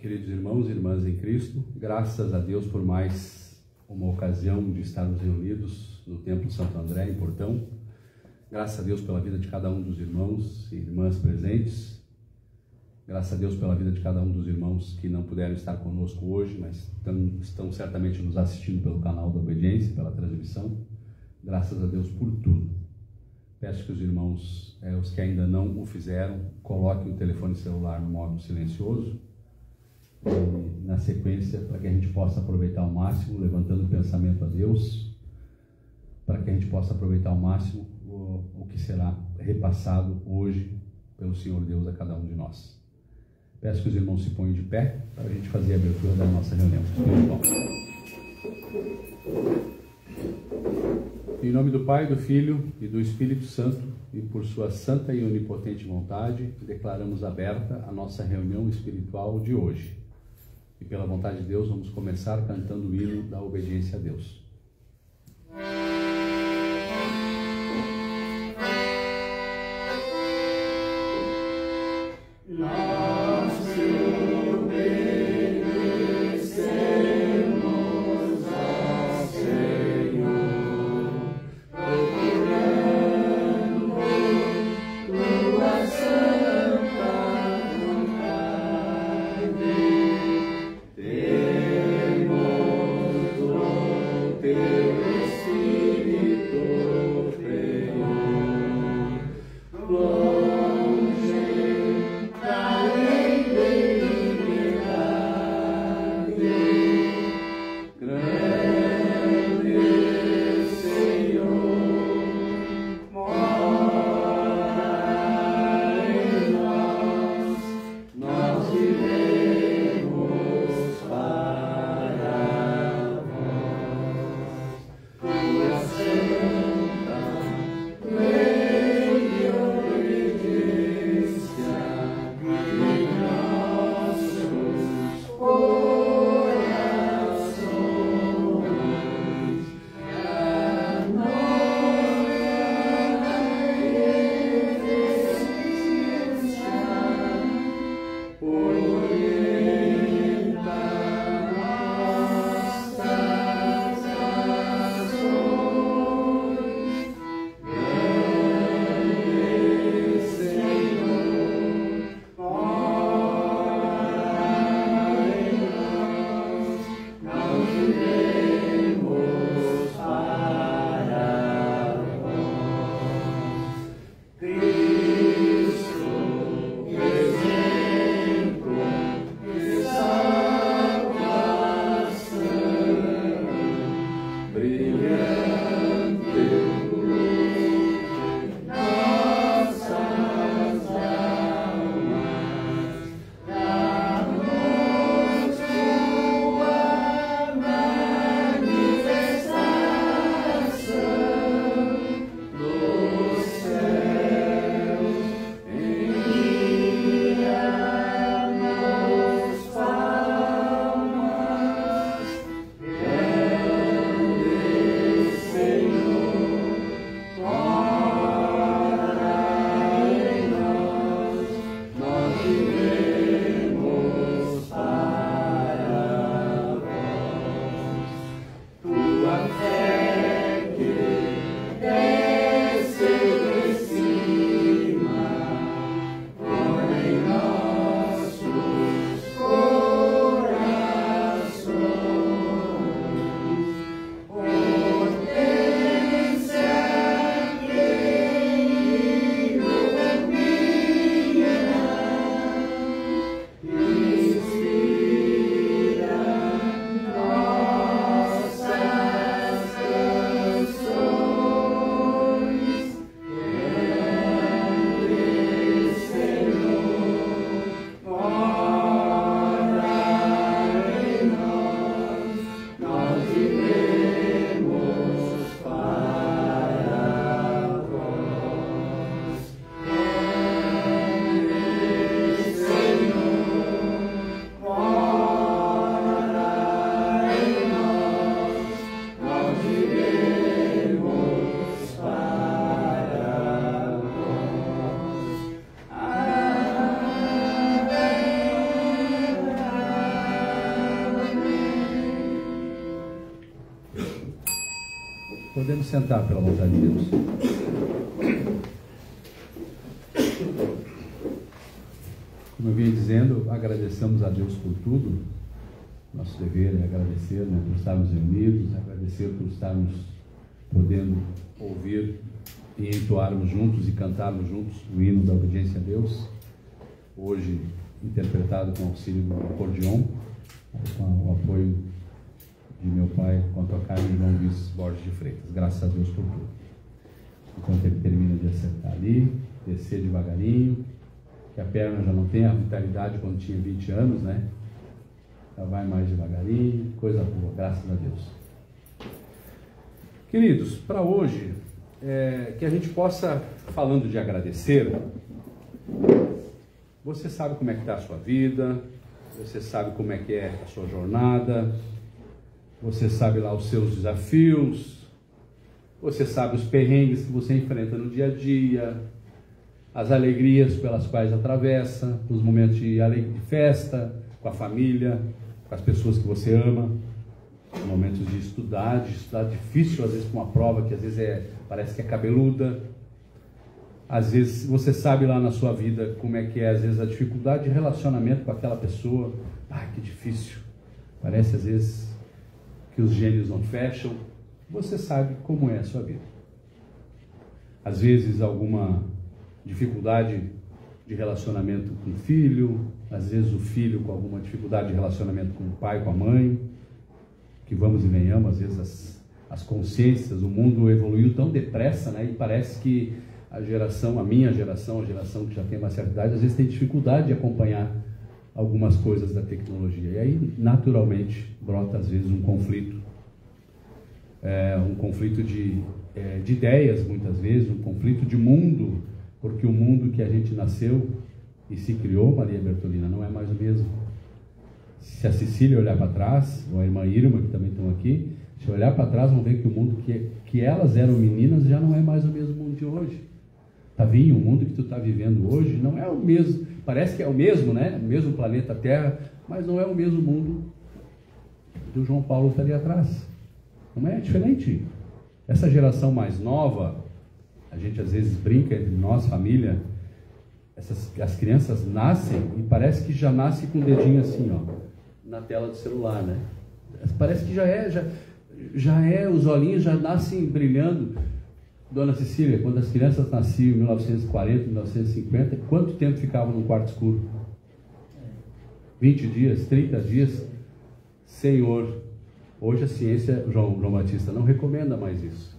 Queridos irmãos e irmãs em Cristo, graças a Deus por mais uma ocasião de estarmos reunidos no Templo Santo André, em Portão. Graças a Deus pela vida de cada um dos irmãos e irmãs presentes. Graças a Deus pela vida de cada um dos irmãos que não puderam estar conosco hoje, mas estão certamente nos assistindo pelo canal da Obediência, pela transmissão. Graças a Deus por tudo. Peço que os irmãos, os que ainda não o fizeram, coloquem o telefone celular no modo silencioso. E, na sequência, para que a gente possa aproveitar ao máximo, levantando o pensamento a Deus, para que a gente possa aproveitar ao máximo o que será repassado hoje pelo Senhor Deus a cada um de nós. Peço que os irmãos se ponham de pé para a gente fazer a abertura da nossa reunião espiritual. Em nome do Pai, do Filho e do Espírito Santo, e por sua santa e onipotente vontade, declaramos aberta a nossa reunião espiritual de hoje. E pela vontade de Deus, vamos começar cantando o hino da obediência a Deus. Podemos sentar pela vontade de Deus. Como eu vinha dizendo, agradecemos a Deus por tudo. Nosso dever é agradecer, né, por estarmos reunidos, agradecer por estarmos podendo ouvir e entoarmos juntos e cantarmos juntos o hino da obediência a Deus. Hoje interpretado com auxílio do acordeon, com o apoio de meu pai, quanto a Carmen João Luiz Borges de Freitas. Graças a Deus por tudo. Enquanto ele termina de acertar ali, descer devagarinho, que a perna já não tem a vitalidade quando tinha 20 anos, né? Já vai mais devagarinho, coisa boa, graças a Deus. Queridos, para hoje, que a gente possa, falando de agradecer, você sabe como é que está a sua vida, você sabe como é que é a sua jornada, você sabe lá os seus desafios, você sabe os perrengues que você enfrenta no dia a dia, as alegrias pelas quais atravessa, os momentos de festa, com a família, com as pessoas que você ama, momentos de estudar difícil, às vezes com uma prova que às vezes parece que é cabeluda. Às vezes você sabe lá na sua vida como é que é, às vezes, a dificuldade de relacionamento com aquela pessoa. Ah, que difícil. Parece às vezes que os gênios não fecham. Você sabe como é a sua vida. Às vezes alguma dificuldade de relacionamento com o filho, às vezes o filho com alguma dificuldade de relacionamento com o pai, com a mãe, que vamos e venhamos, às vezes as consciências, o mundo evoluiu tão depressa, né? E parece que a minha geração, a geração que já tem uma certa idade, às vezes tem dificuldade de acompanhar algumas coisas da tecnologia. E aí, naturalmente, brota às vezes um conflito de ideias, muitas vezes, um conflito de mundo, porque o mundo que a gente nasceu e se criou, Maria Bertolina, não é mais o mesmo. Se a Cecília olhar para trás, ou a irmã Irma, que também estão aqui, se olhar para trás, vão ver que o mundo que elas eram meninas já não é mais o mesmo mundo de hoje. Tavinho, o mundo que tu está vivendo hoje não é o mesmo, parece que é o mesmo, né? O mesmo planeta Terra, mas não é o mesmo mundo que o João Paulo está ali atrás. Não é diferente. Essa geração mais nova, a gente às vezes brinca entre nós, família, as crianças nascem e parece que já nascem com o dedinho assim, ó, na tela do celular, né? Parece que já é, os olhinhos já nascem brilhando. Dona Cecília, quando as crianças nasciam em 1940, 1950, quanto tempo ficavam num quarto escuro? 20 dias, 30 dias? Senhor, hoje a ciência, João Batista, não recomenda mais isso.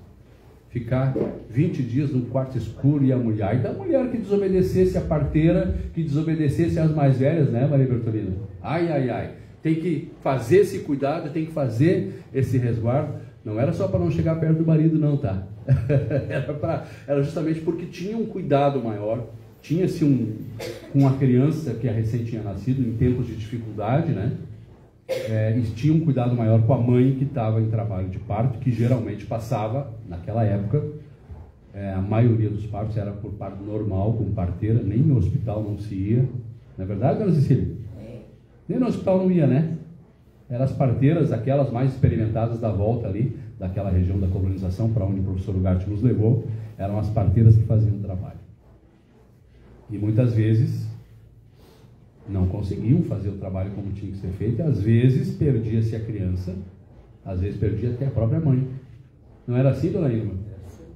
Ficar 20 dias num quarto escuro e a mulher, e da mulher que desobedecesse a parteira, que desobedecesse as mais velhas, né, Maria Bertolina? Ai, ai, ai. Tem que fazer esse cuidado, tem que fazer esse resguardo. Não era só para não chegar perto do marido, não, tá? Era justamente porque tinha um cuidado maior, tinha-se uma criança que recém tinha nascido em tempos de dificuldade, né? E tinha um cuidado maior com a mãe que estava em trabalho de parto, que geralmente passava, naquela época, a maioria dos partos era por parto normal, com parteira, nem no hospital não se ia. Não é verdade, dona Cecília? Nem no hospital não ia, né? Eram as parteiras, aquelas mais experimentadas da volta ali, daquela região da colonização, para onde o professor Ugarte nos levou, eram as parteiras que faziam o trabalho. E muitas vezes não conseguiam fazer o trabalho como tinha que ser feito, e às vezes perdia-se a criança, às vezes perdia até a própria mãe. Não era assim, dona Irma?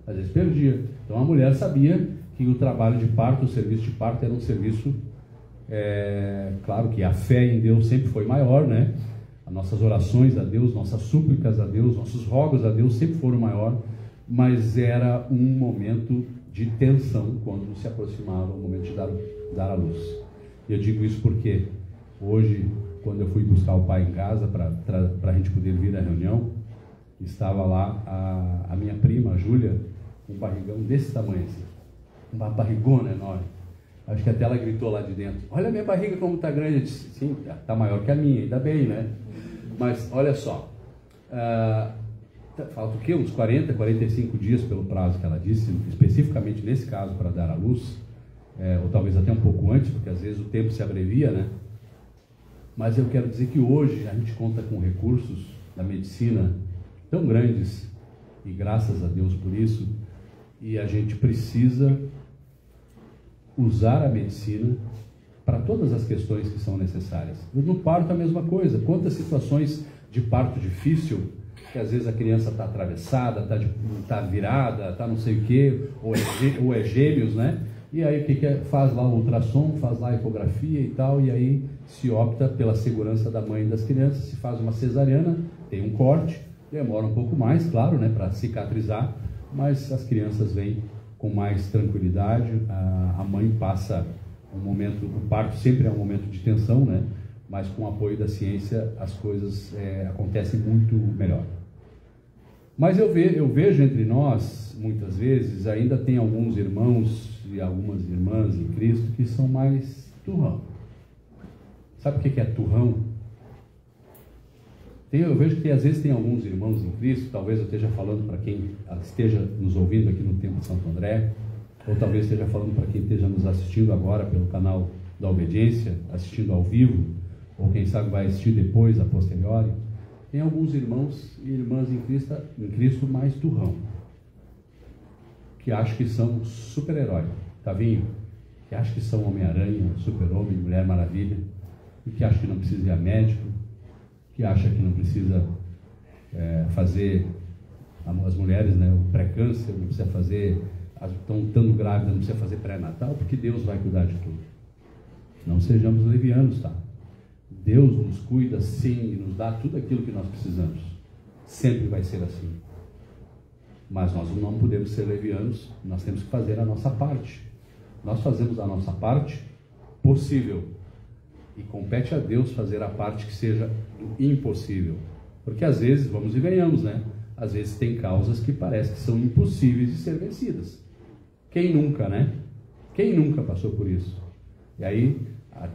Às vezes perdia. Então a mulher sabia que o trabalho de parto, o serviço de parto era um serviço, claro que a fé em Deus sempre foi maior, né? As nossas orações a Deus, nossas súplicas a Deus, nossos rogos a Deus sempre foram maior, mas era um momento de tensão quando se aproximava o momento de dar à luz. E eu digo isso porque hoje, quando eu fui buscar o pai em casa para a gente poder vir à reunião, estava lá a minha prima, a Júlia, um barrigão desse tamanho, assim, uma barrigona enorme. Acho que até ela gritou lá de dentro: olha a minha barriga como está grande. Eu disse: sim, está maior que a minha, ainda bem, né? Mas olha só, falta o quê? Uns 40, 45 dias pelo prazo que ela disse, especificamente nesse caso, para dar à luz, ou talvez até um pouco antes, porque às vezes o tempo se abrevia, né? Mas eu quero dizer que hoje a gente conta com recursos da medicina tão grandes e graças a Deus por isso, e a gente precisa usar a medicina para todas as questões que são necessárias. No parto é a mesma coisa. Quantas situações de parto difícil, que às vezes a criança está atravessada, está virada, está não sei o quê, ou é gêmeos, né? E aí o que é? Faz lá o ultrassom, faz lá a ecografia e tal, e aí se opta pela segurança da mãe e das crianças, se faz uma cesariana, tem um corte, demora um pouco mais, claro, né, para cicatrizar, mas as crianças vêm com mais tranquilidade, a mãe passa um momento, o parto sempre é um momento de tensão, né, mas com o apoio da ciência as coisas acontecem muito melhor. Mas eu vejo entre nós, muitas vezes, ainda tem alguns irmãos e algumas irmãs em Cristo que são mais turrão. Sabe o que é turrão? Eu vejo que às vezes tem alguns irmãos em Cristo, talvez eu esteja falando para quem esteja nos ouvindo aqui no Templo de Santo André, ou talvez esteja falando para quem esteja nos assistindo agora pelo canal da Obediência, assistindo ao vivo, ou quem sabe vai assistir depois, a posteriori. Tem alguns irmãos e irmãs em Cristo mais turrão, que acham que são super-herói, Tavinho, que acham que são Homem-Aranha, Super-Homem, Mulher Maravilha, e que acham que não precisa ir a médico, que acha que não precisa fazer, as mulheres, né, o pré-câncer, não precisa fazer, estando grávidas, não precisa fazer pré-natal, porque Deus vai cuidar de tudo. Não sejamos levianos, tá? Deus nos cuida sim e nos dá tudo aquilo que nós precisamos. Sempre vai ser assim. Mas nós não podemos ser levianos, nós temos que fazer a nossa parte. Nós fazemos a nossa parte possível. E compete a Deus fazer a parte que seja do impossível. Porque às vezes, vamos e venhamos, né? Às vezes tem causas que parecem que são impossíveis de ser vencidas. Quem nunca, né? Quem nunca passou por isso? E aí,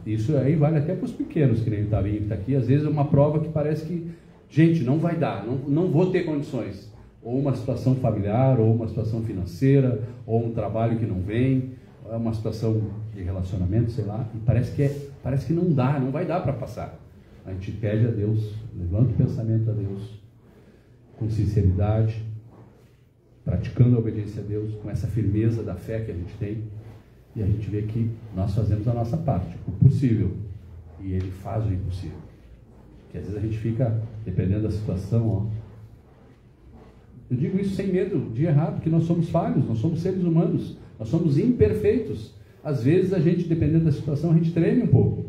isso aí vale até para os pequenos, que nem o Tavinho que está aqui. Às vezes é uma prova que parece que, gente, não vai dar, não vou ter condições. Ou uma situação familiar, ou uma situação financeira, ou um trabalho que não vem, ou é uma situação de relacionamento, sei lá, e parece que não dá, não vai dar para passar. A gente pede a Deus, levanta o pensamento a Deus, com sinceridade, praticando a obediência a Deus, com essa firmeza da fé que a gente tem, e a gente vê que nós fazemos a nossa parte, o possível, e Ele faz o impossível. Que às vezes a gente fica, dependendo da situação, ó. Eu digo isso sem medo de errar, porque nós somos falhos, nós somos seres humanos, nós somos imperfeitos. Às vezes a gente, dependendo da situação, a gente treme um pouco.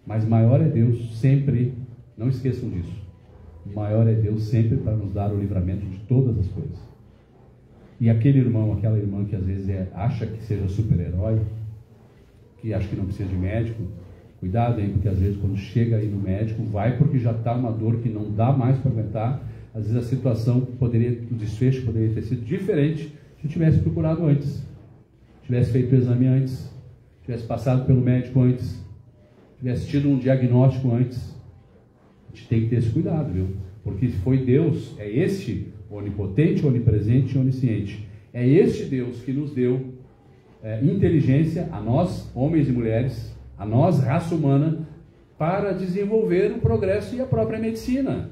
Mas maior é Deus sempre, não esqueçam disso. Maior é Deus sempre para nos dar o livramento de todas as coisas. E aquele irmão, aquela irmã que às vezes acha que seja super-herói, que acha que não precisa de médico, cuidado, hein, porque às vezes quando chega aí no médico, vai porque já está uma dor que não dá mais para aguentar. Às vezes a situação o desfecho poderia ter sido diferente se tivesse procurado antes, tivesse feito o exame antes, tivesse passado pelo médico antes, tivesse tido um diagnóstico antes. A gente tem que ter esse cuidado, viu? Porque foi Deus, é este onipotente, onipresente e onisciente. É este Deus que nos deu inteligência, a nós, homens e mulheres, a nós, raça humana, para desenvolver o progresso e a própria medicina.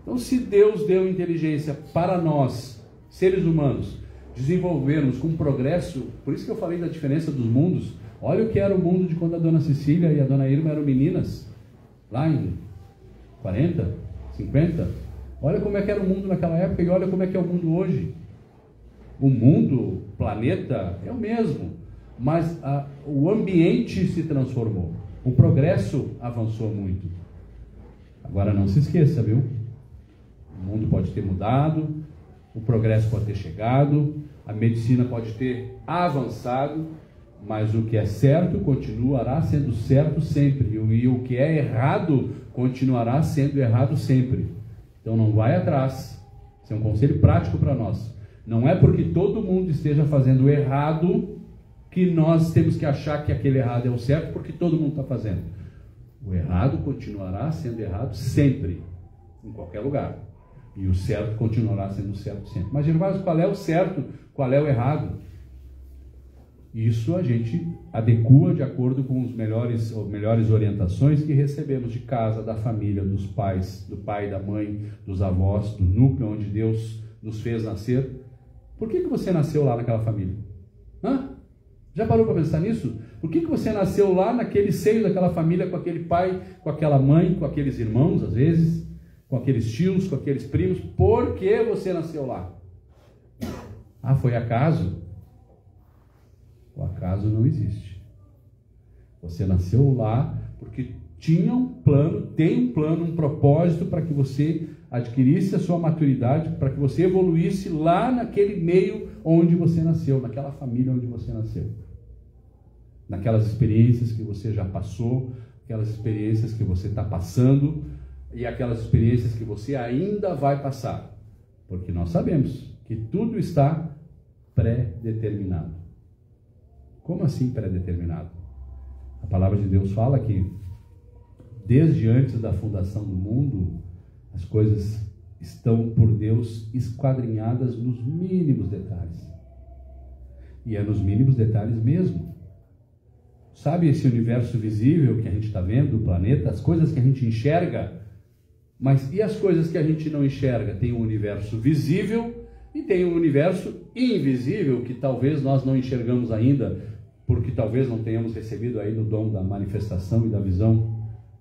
Então, se Deus deu inteligência para nós, seres humanos, desenvolvermos com progresso, por isso que eu falei da diferença dos mundos. Olha o que era o mundo de quando a dona Cecília e a dona Irma eram meninas, lá em 40, 50. Olha como é que era o mundo naquela época e olha como é que é o mundo hoje. O mundo, o planeta é o mesmo, mas o ambiente se transformou. O progresso avançou muito. Agora não se esqueça, viu? O mundo pode ter mudado, o progresso pode ter chegado, a medicina pode ter avançado, mas o que é certo continuará sendo certo sempre, e o que é errado continuará sendo errado sempre. Então não vai atrás. Esse é um conselho prático para nós. Não é porque todo mundo esteja fazendo errado que nós temos que achar que aquele errado é o certo, porque todo mundo está fazendo. O errado continuará sendo errado sempre, em qualquer lugar. E o certo continuará sendo certo sempre. Mas, Gervásio, qual é o certo? Qual é o errado? Isso a gente adequa de acordo com as melhores orientações que recebemos de casa, da família, dos pais, do pai, da mãe, dos avós, do núcleo onde Deus nos fez nascer. Por que você nasceu lá naquela família? Hã? Já parou para pensar nisso? Por que você nasceu lá naquele seio daquela família, com aquele pai, com aquela mãe, com aqueles irmãos, às vezes, com aqueles tios, com aqueles primos? Por que você nasceu lá? Ah, foi acaso? O acaso não existe. Você nasceu lá porque tinha um plano, tem um plano, um propósito para que você adquirisse a sua maturidade, para que você evoluísse lá naquele meio onde você nasceu, naquela família onde você nasceu. Naquelas experiências que você já passou, aquelas experiências que você está passando e aquelas experiências que você ainda vai passar. Porque nós sabemos que tudo está pré-determinado. Como assim pré-determinado? A palavra de Deus fala que desde antes da fundação do mundo, as coisas estão por Deus esquadrinhadas nos mínimos detalhes. E é nos mínimos detalhes mesmo. Sabe esse universo visível que a gente está vendo, o planeta, as coisas que a gente enxerga, mas e as coisas que a gente não enxerga? Tem um universo visível e tem um universo invisível que talvez nós não enxergamos ainda, porque talvez não tenhamos recebido ainda o dom da manifestação e da visão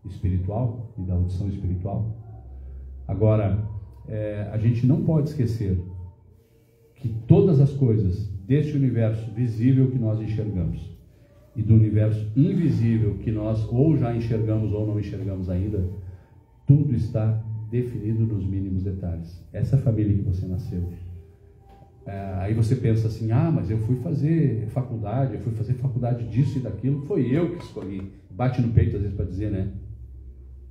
espiritual e da audição espiritual. Agora, a gente não pode esquecer que todas as coisas deste universo visível que nós enxergamos e do universo invisível que nós ou já enxergamos ou não enxergamos ainda, tudo está definido nos mínimos detalhes. Essa família que você nasceu. Aí você pensa assim, mas eu fui fazer faculdade disso e daquilo, foi eu que escolhi. Bate no peito às vezes para dizer, né?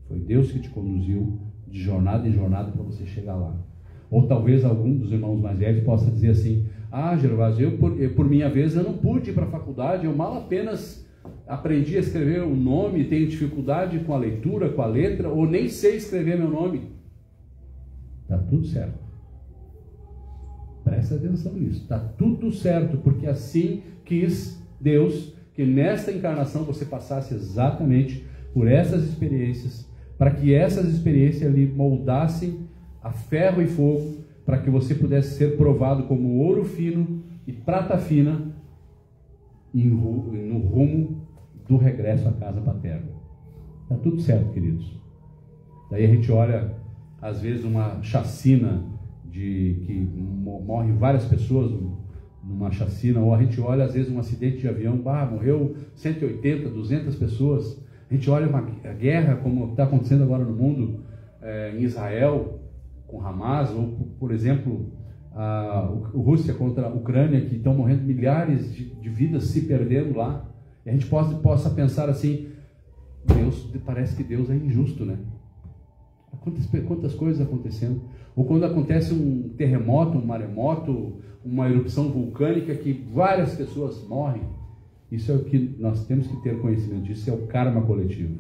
Foi Deus que te conduziu de jornada em jornada para você chegar lá. Ou talvez algum dos irmãos mais velhos possa dizer assim, Gervásio, por minha vez eu não pude ir para a faculdade, eu mal apenas aprendi a escrever o nome, tenho dificuldade com a leitura, com a letra, ou nem sei escrever meu nome. Está tudo certo. Presta atenção nisso. Está tudo certo, porque assim quis Deus que nesta encarnação você passasse exatamente por essas experiências, para que essas experiências lhe moldassem a ferro e fogo, para que você pudesse ser provado como ouro fino e prata fina no rumo do regresso à casa paterna. Está tudo certo, queridos. Daí a gente olha, às vezes, uma chacina que morrem várias pessoas numa chacina, ou a gente olha, às vezes, um acidente de avião, morreu 180, 200 pessoas. A gente olha uma guerra, como está acontecendo agora no mundo, em Israel, com Hamas, ou, por exemplo, a Rússia contra a Ucrânia, que estão morrendo milhares de vidas se perdendo lá. E a gente possa pensar assim, parece que Deus é injusto, né? Quantas coisas acontecendo. Ou quando acontece um terremoto, um maremoto, uma erupção vulcânica que várias pessoas morrem. Isso é o que nós temos que ter conhecimento disso, é o karma coletivo.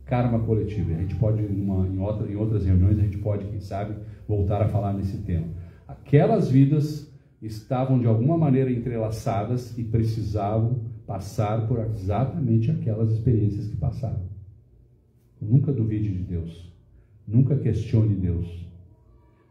Karma coletivo. A gente pode, em outras reuniões, a gente pode, quem sabe, voltar a falar nesse tema. Aquelas vidas estavam de alguma maneira entrelaçadas e precisavam passar por exatamente aquelas experiências que passaram. Nunca duvide de Deus. Nunca questione Deus.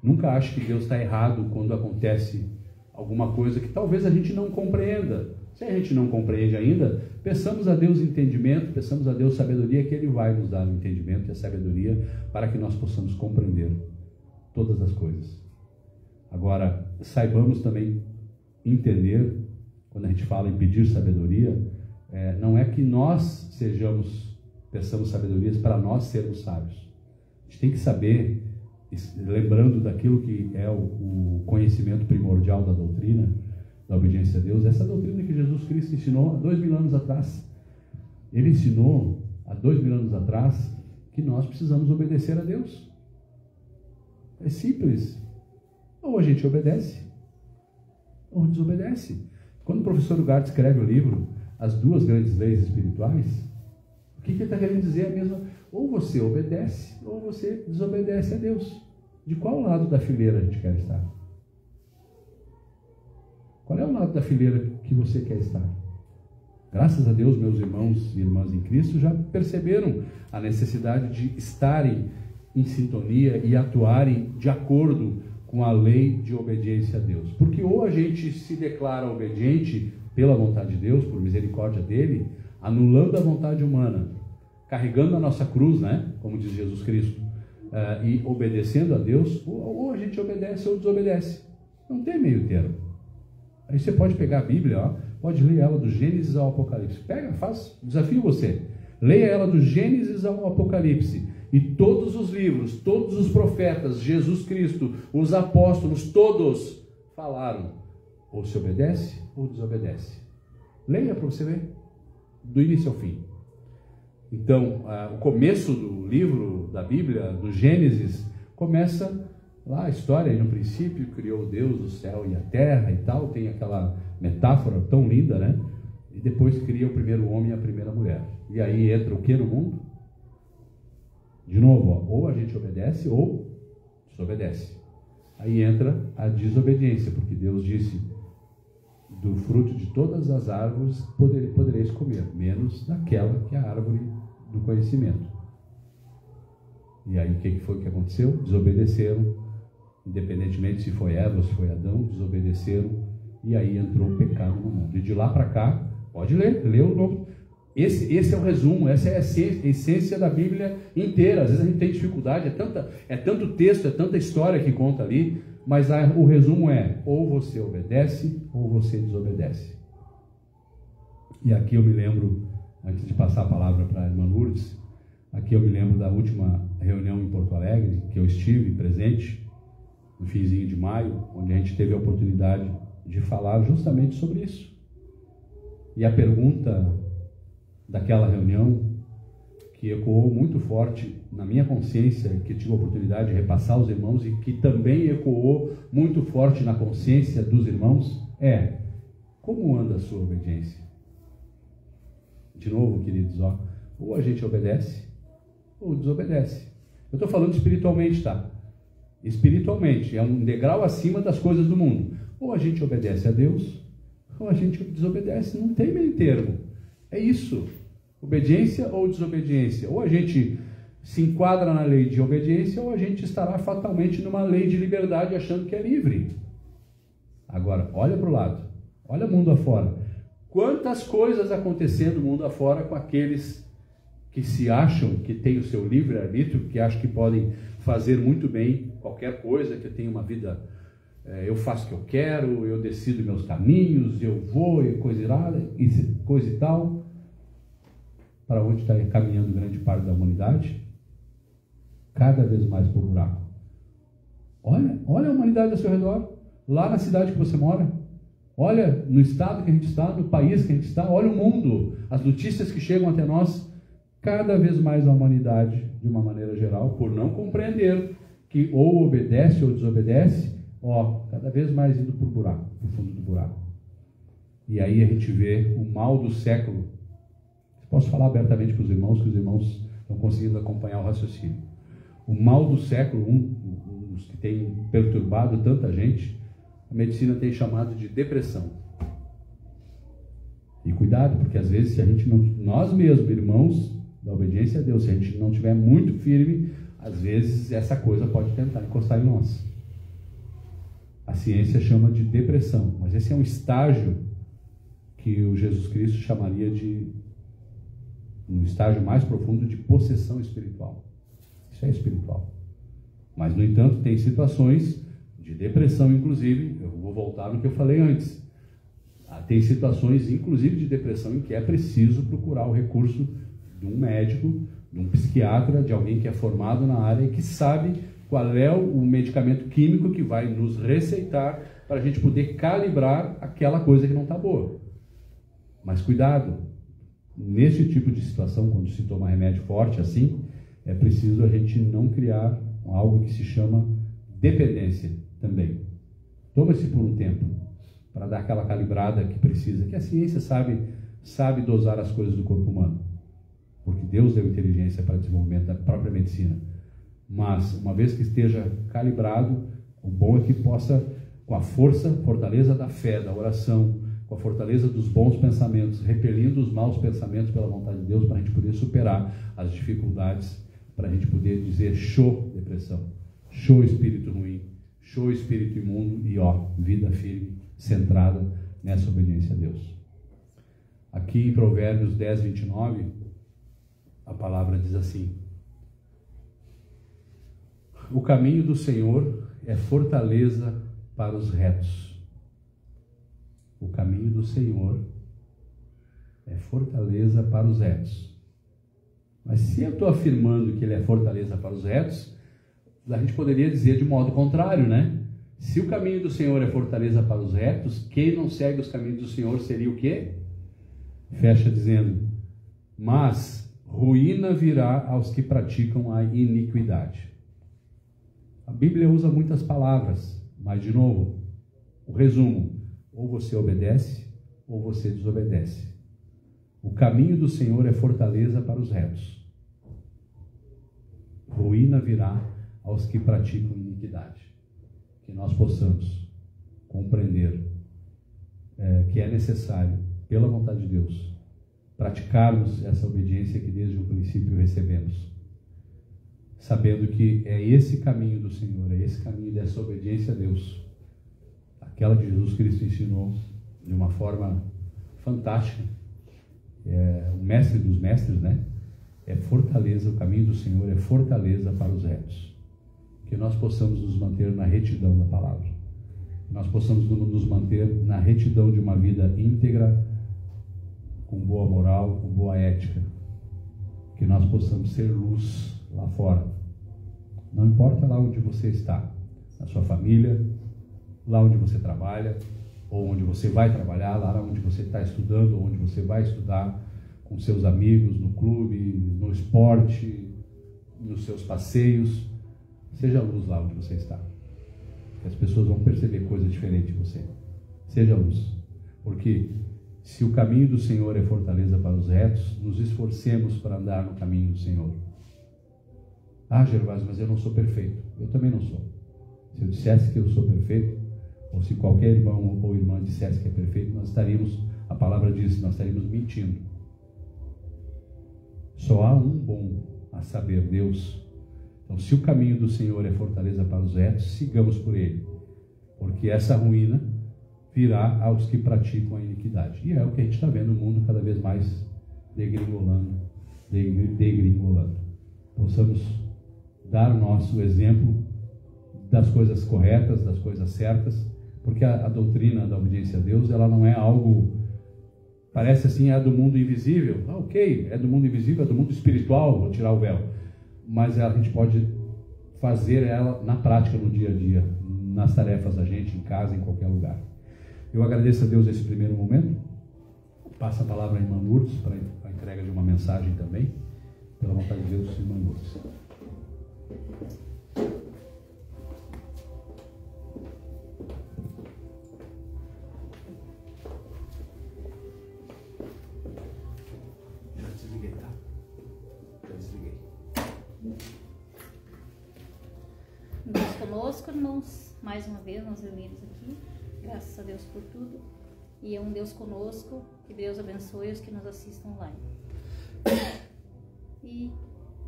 Nunca ache que Deus está errado quando acontece alguma coisa que talvez a gente não compreenda. Se a gente não compreende ainda, peçamos a Deus entendimento, peçamos a Deus sabedoria, que Ele vai nos dar o entendimento e a sabedoria para que nós possamos compreender todas as coisas. Agora, saibamos também entender, quando a gente fala em pedir sabedoria, não é que nós peçamos sabedorias para nós sermos sábios. A gente tem que saber, lembrando daquilo que é o conhecimento primordial da doutrina, da obediência a Deus, essa doutrina que Jesus Cristo ensinou há 2000 anos atrás. Ele ensinou há 2000 anos atrás que nós precisamos obedecer a Deus. É simples. Ou a gente obedece, ou desobedece. Quando o professor Ugarte escreve o livro As Duas Grandes Leis Espirituais, o que ele está querendo dizer é a mesma, ou você obedece, ou você desobedece a Deus. De qual lado da fileira a gente quer estar? Qual é o lado da fileira que você quer estar? Graças a Deus, meus irmãos e irmãs em Cristo já perceberam a necessidade de estarem em sintonia e atuarem de acordo com a lei de obediência a Deus. Porque ou a gente se declara obediente pela vontade de Deus, por misericórdia dele, anulando a vontade humana, carregando a nossa cruz, né? Como diz Jesus Cristo, e obedecendo a Deus, ou a gente obedece ou desobedece. Não tem meio termo. Aí você pode pegar a Bíblia, ó, pode ler ela do Gênesis ao Apocalipse. Pega, desafio você. Leia ela do Gênesis ao Apocalipse. E todos os livros, todos os profetas, Jesus Cristo, os apóstolos, todos falaram. Ou se obedece ou desobedece. Leia para você ver. Do início ao fim. Então, o começo do livro da Bíblia, do Gênesis, começa lá a história. No princípio criou Deus o céu e a terra e tal. Tem aquela metáfora tão linda, né? E depois cria o primeiro homem e a primeira mulher. E aí entra o que no mundo? De novo, ó, ou a gente obedece ou desobedece. Aí entra a desobediência, porque Deus disse: do fruto de todas as árvores podereis comer, menos daquela que é a árvore do conhecimento. E aí o que foi que aconteceu? Desobedeceram, independentemente se foi Eva ou se foi Adão, desobedeceram, e aí entrou o pecado no mundo. E de lá para cá, pode ler o novo. Esse é o resumo, essa é a essência da Bíblia inteira. Às vezes a gente tem dificuldade, é tanto texto, é tanta história que conta ali, mas o resumo é: ou você obedece ou você desobedece. E aqui eu me lembro, antes de passar a palavra para a irmã Lourdes, aqui eu me lembro da última reunião em Porto Alegre, que eu estive presente, no finzinho de maio, onde a gente teve a oportunidade de falar justamente sobre isso. E a pergunta daquela reunião, que ecoou muito forte na minha consciência, que tive a oportunidade de repassar aos irmãos e que também ecoou muito forte na consciência dos irmãos, é: como anda a sua obediência? De novo, queridos, ó, ou a gente obedece ou desobedece. Eu estou falando espiritualmente, tá? Espiritualmente, é um degrau acima das coisas do mundo. Ou a gente obedece a Deus ou a gente desobedece. Não tem meio termo. É isso. Obediência ou desobediência. Ou a gente se enquadra na lei de obediência, ou a gente estará fatalmente numa lei de liberdade achando que é livre. Agora, olha para o lado. Olha o mundo afora. Quantas coisas acontecendo no mundo afora com aqueles que se acham que têm o seu livre-arbítrio, que acham que podem fazer muito bem qualquer coisa, que eu tenho uma vida, eu faço o que eu quero, eu decido meus caminhos, eu vou, e coisa e tal. Para onde está caminhando grande parte da humanidade? Cada vez mais para o buraco. Olha a humanidade ao seu redor, lá na cidade que você mora. Olha no estado que a gente está, no país que a gente está. Olha o mundo, as notícias que chegam até nós. Cada vez mais a humanidade, de uma maneira geral, por não compreender que ou obedece ou desobedece, cada vez mais indo para o buraco, para o fundo do buraco. E aí a gente vê o mal do século. Posso falar abertamente para os irmãos, que os irmãos estão conseguindo acompanhar o raciocínio. O mal do século, um dos que tem perturbado tanta gente, a medicina tem chamado de depressão. E cuidado, porque às vezes, se a gente não, nós mesmos, irmãos da obediência a Deus, se a gente não estiver muito firme, às vezes essa coisa pode tentar encostar em nós. A ciência chama de depressão, mas esse é um estágio que o Jesus Cristo chamaria de, no estágio mais profundo, de possessão espiritual. Isso é espiritual. Mas, no entanto, tem situações de depressão, inclusive, eu vou voltar no que eu falei antes. Tem situações, inclusive, de depressão em que é preciso procurar o recurso de um médico, de um psiquiatra, de alguém que é formado na área e que sabe qual é o medicamento químico que vai nos receitar para a gente poder calibrar aquela coisa que não está boa. Mas cuidado, nesse tipo de situação, quando se toma remédio forte assim, é preciso a gente não criar algo que se chama dependência também. Toma-se por um tempo, para dar aquela calibrada que precisa, que a ciência sabe dosar as coisas do corpo humano, porque Deus deu inteligência para o desenvolvimento da própria medicina. Mas, uma vez que esteja calibrado, o bom é que possa, com a fortaleza da fé, da oração, com a fortaleza dos bons pensamentos, repelindo os maus pensamentos pela vontade de Deus, para a gente poder superar as dificuldades para a gente poder dizer show depressão, show espírito ruim, show espírito imundo e vida firme, centrada nessa obediência a Deus. Aqui em Provérbios 10, 29, a palavra diz assim: o caminho do Senhor é fortaleza para os retos. O caminho do Senhor é fortaleza para os retos. Mas se eu estou afirmando que ele é fortaleza para os retos, a gente poderia dizer de modo contrário, né? Se o caminho do Senhor é fortaleza para os retos, quem não segue os caminhos do Senhor seria o quê? Fecha dizendo: mas ruína virá aos que praticam a iniquidade. A Bíblia usa muitas palavras, mas de novo, o resumo: ou você obedece ou você desobedece. O caminho do Senhor é fortaleza para os retos. Ruína virá aos que praticam iniquidade. Que nós possamos compreender que é necessário, pela vontade de Deus, praticarmos essa obediência que desde o princípio recebemos, sabendo que é esse caminho do Senhor, é esse caminho dessa obediência a Deus, aquela que Jesus Cristo ensinou de uma forma fantástica, o mestre dos mestres, né? É fortaleza, o caminho do Senhor é fortaleza para os retos. Que nós possamos nos manter na retidão da palavra, que nós possamos nos manter na retidão de uma vida íntegra, com boa moral, com boa ética, que nós possamos ser luz lá fora. Não importa lá onde você está, na sua família, lá onde você trabalha, ou onde você vai trabalhar, lá onde você está estudando, ou onde você vai estudar, com seus amigos, no clube, no esporte, nos seus passeios. Seja luz lá onde você está, que as pessoas vão perceber coisas diferentes de você. Seja luz, porque se o caminho do Senhor é fortaleza para os retos, nos esforcemos para andar no caminho do Senhor. Ah, Gervásio, mas eu não sou perfeito. Eu também não sou. Se eu dissesse que eu sou perfeito, ou se qualquer irmão ou irmã dissesse que é perfeito, nós estaríamos, a palavra diz, nós estaríamos mentindo. Só há um bom, a saber, Deus. Então, se o caminho do Senhor é fortaleza para os retos, sigamos por ele, porque essa ruína virá aos que praticam a iniquidade. E é o que a gente está vendo no mundo cada vez mais degringolando. Possamos dar o nosso exemplo das coisas corretas, das coisas certas, porque a doutrina da obediência a Deus, ela não é algo, parece assim, é do mundo invisível. Ah, ok, é do mundo invisível, é do mundo espiritual, vou tirar o véu. Mas a gente pode fazer ela na prática, no dia a dia, nas tarefas da gente, em casa, em qualquer lugar. Eu agradeço a Deus esse primeiro momento. Passa a palavra à irmã Lourdes para a entrega de uma mensagem também. Pela vontade de Deus, irmã Lourdes. Já desliguei, tá? Já desliguei. Deus conosco, irmãos, mais uma vez nós reunidos aqui, graças a Deus por tudo, e é um Deus conosco, que Deus abençoe os que nos assistam online. E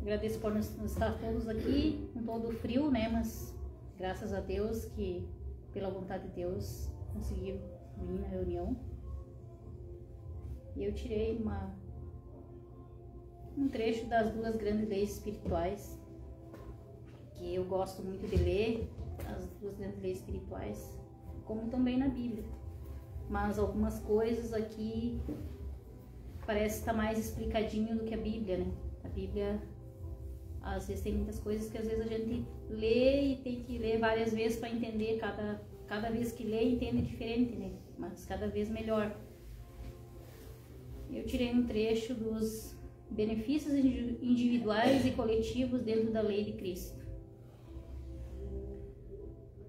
agradeço por nos estar todos aqui, com todo o frio, né, mas graças a Deus que, pela vontade de Deus, conseguiram vir na reunião. E eu tirei um trecho das duas grandes leis espirituais, que eu gosto muito de ler, as duas grandes leis espirituais, como também na Bíblia. Mas algumas coisas aqui parece estar mais explicadinho do que a Bíblia, né? A Bíblia, às vezes tem muitas coisas que às vezes a gente lê e tem que ler várias vezes para entender, cada vez que lê entende diferente, né? Mas cada vez melhor. Eu tirei um trecho dos benefícios individuais e coletivos dentro da lei de Cristo.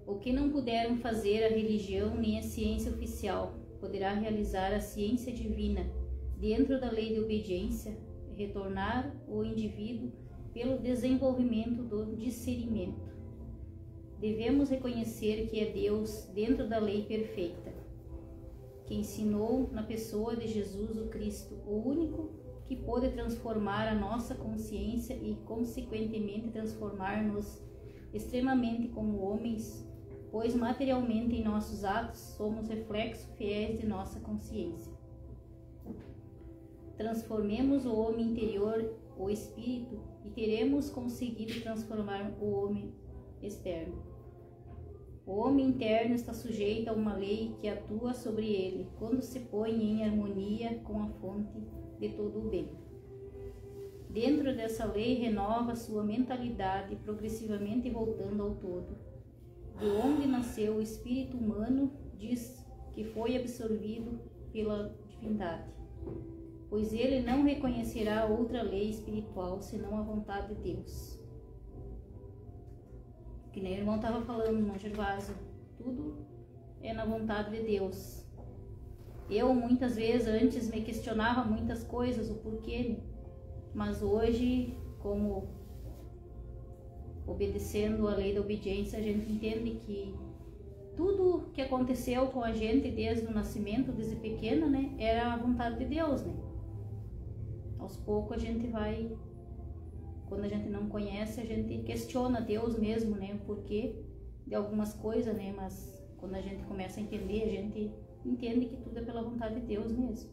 O que não puderam fazer a religião nem a ciência oficial, poderá realizar a ciência divina dentro da lei de obediência, retornar o indivíduo pelo desenvolvimento do discernimento. Devemos reconhecer que é Deus dentro da lei perfeita, que ensinou na pessoa de Jesus o Cristo, o único que pôde transformar a nossa consciência e, consequentemente, transformar-nos extremamente como homens, pois materialmente em nossos atos somos reflexos fiéis de nossa consciência. Transformemos o homem interior, o espírito, e teremos conseguido transformar o homem externo. O homem interno está sujeito a uma lei que atua sobre ele quando se põe em harmonia com a fonte de todo o bem. Dentro dessa lei renova sua mentalidade, progressivamente voltando ao todo. De onde nasceu o espírito humano, diz que foi absorvido pela divindade, pois ele não reconhecerá outra lei espiritual senão a vontade de Deus. Que nem o irmão estava falando, irmão Gervásio, tudo é na vontade de Deus. Eu muitas vezes antes me questionava muitas coisas, o porquê, mas hoje, como obedecendo a lei da obediência, a gente entende que tudo que aconteceu com a gente desde o nascimento, desde pequena, né, era a vontade de Deus, né? Aos poucos a gente vai, quando a gente não conhece, a gente questiona Deus mesmo, né, o porquê de algumas coisas, né, mas quando a gente começa a entender, a gente entende que tudo é pela vontade de Deus mesmo.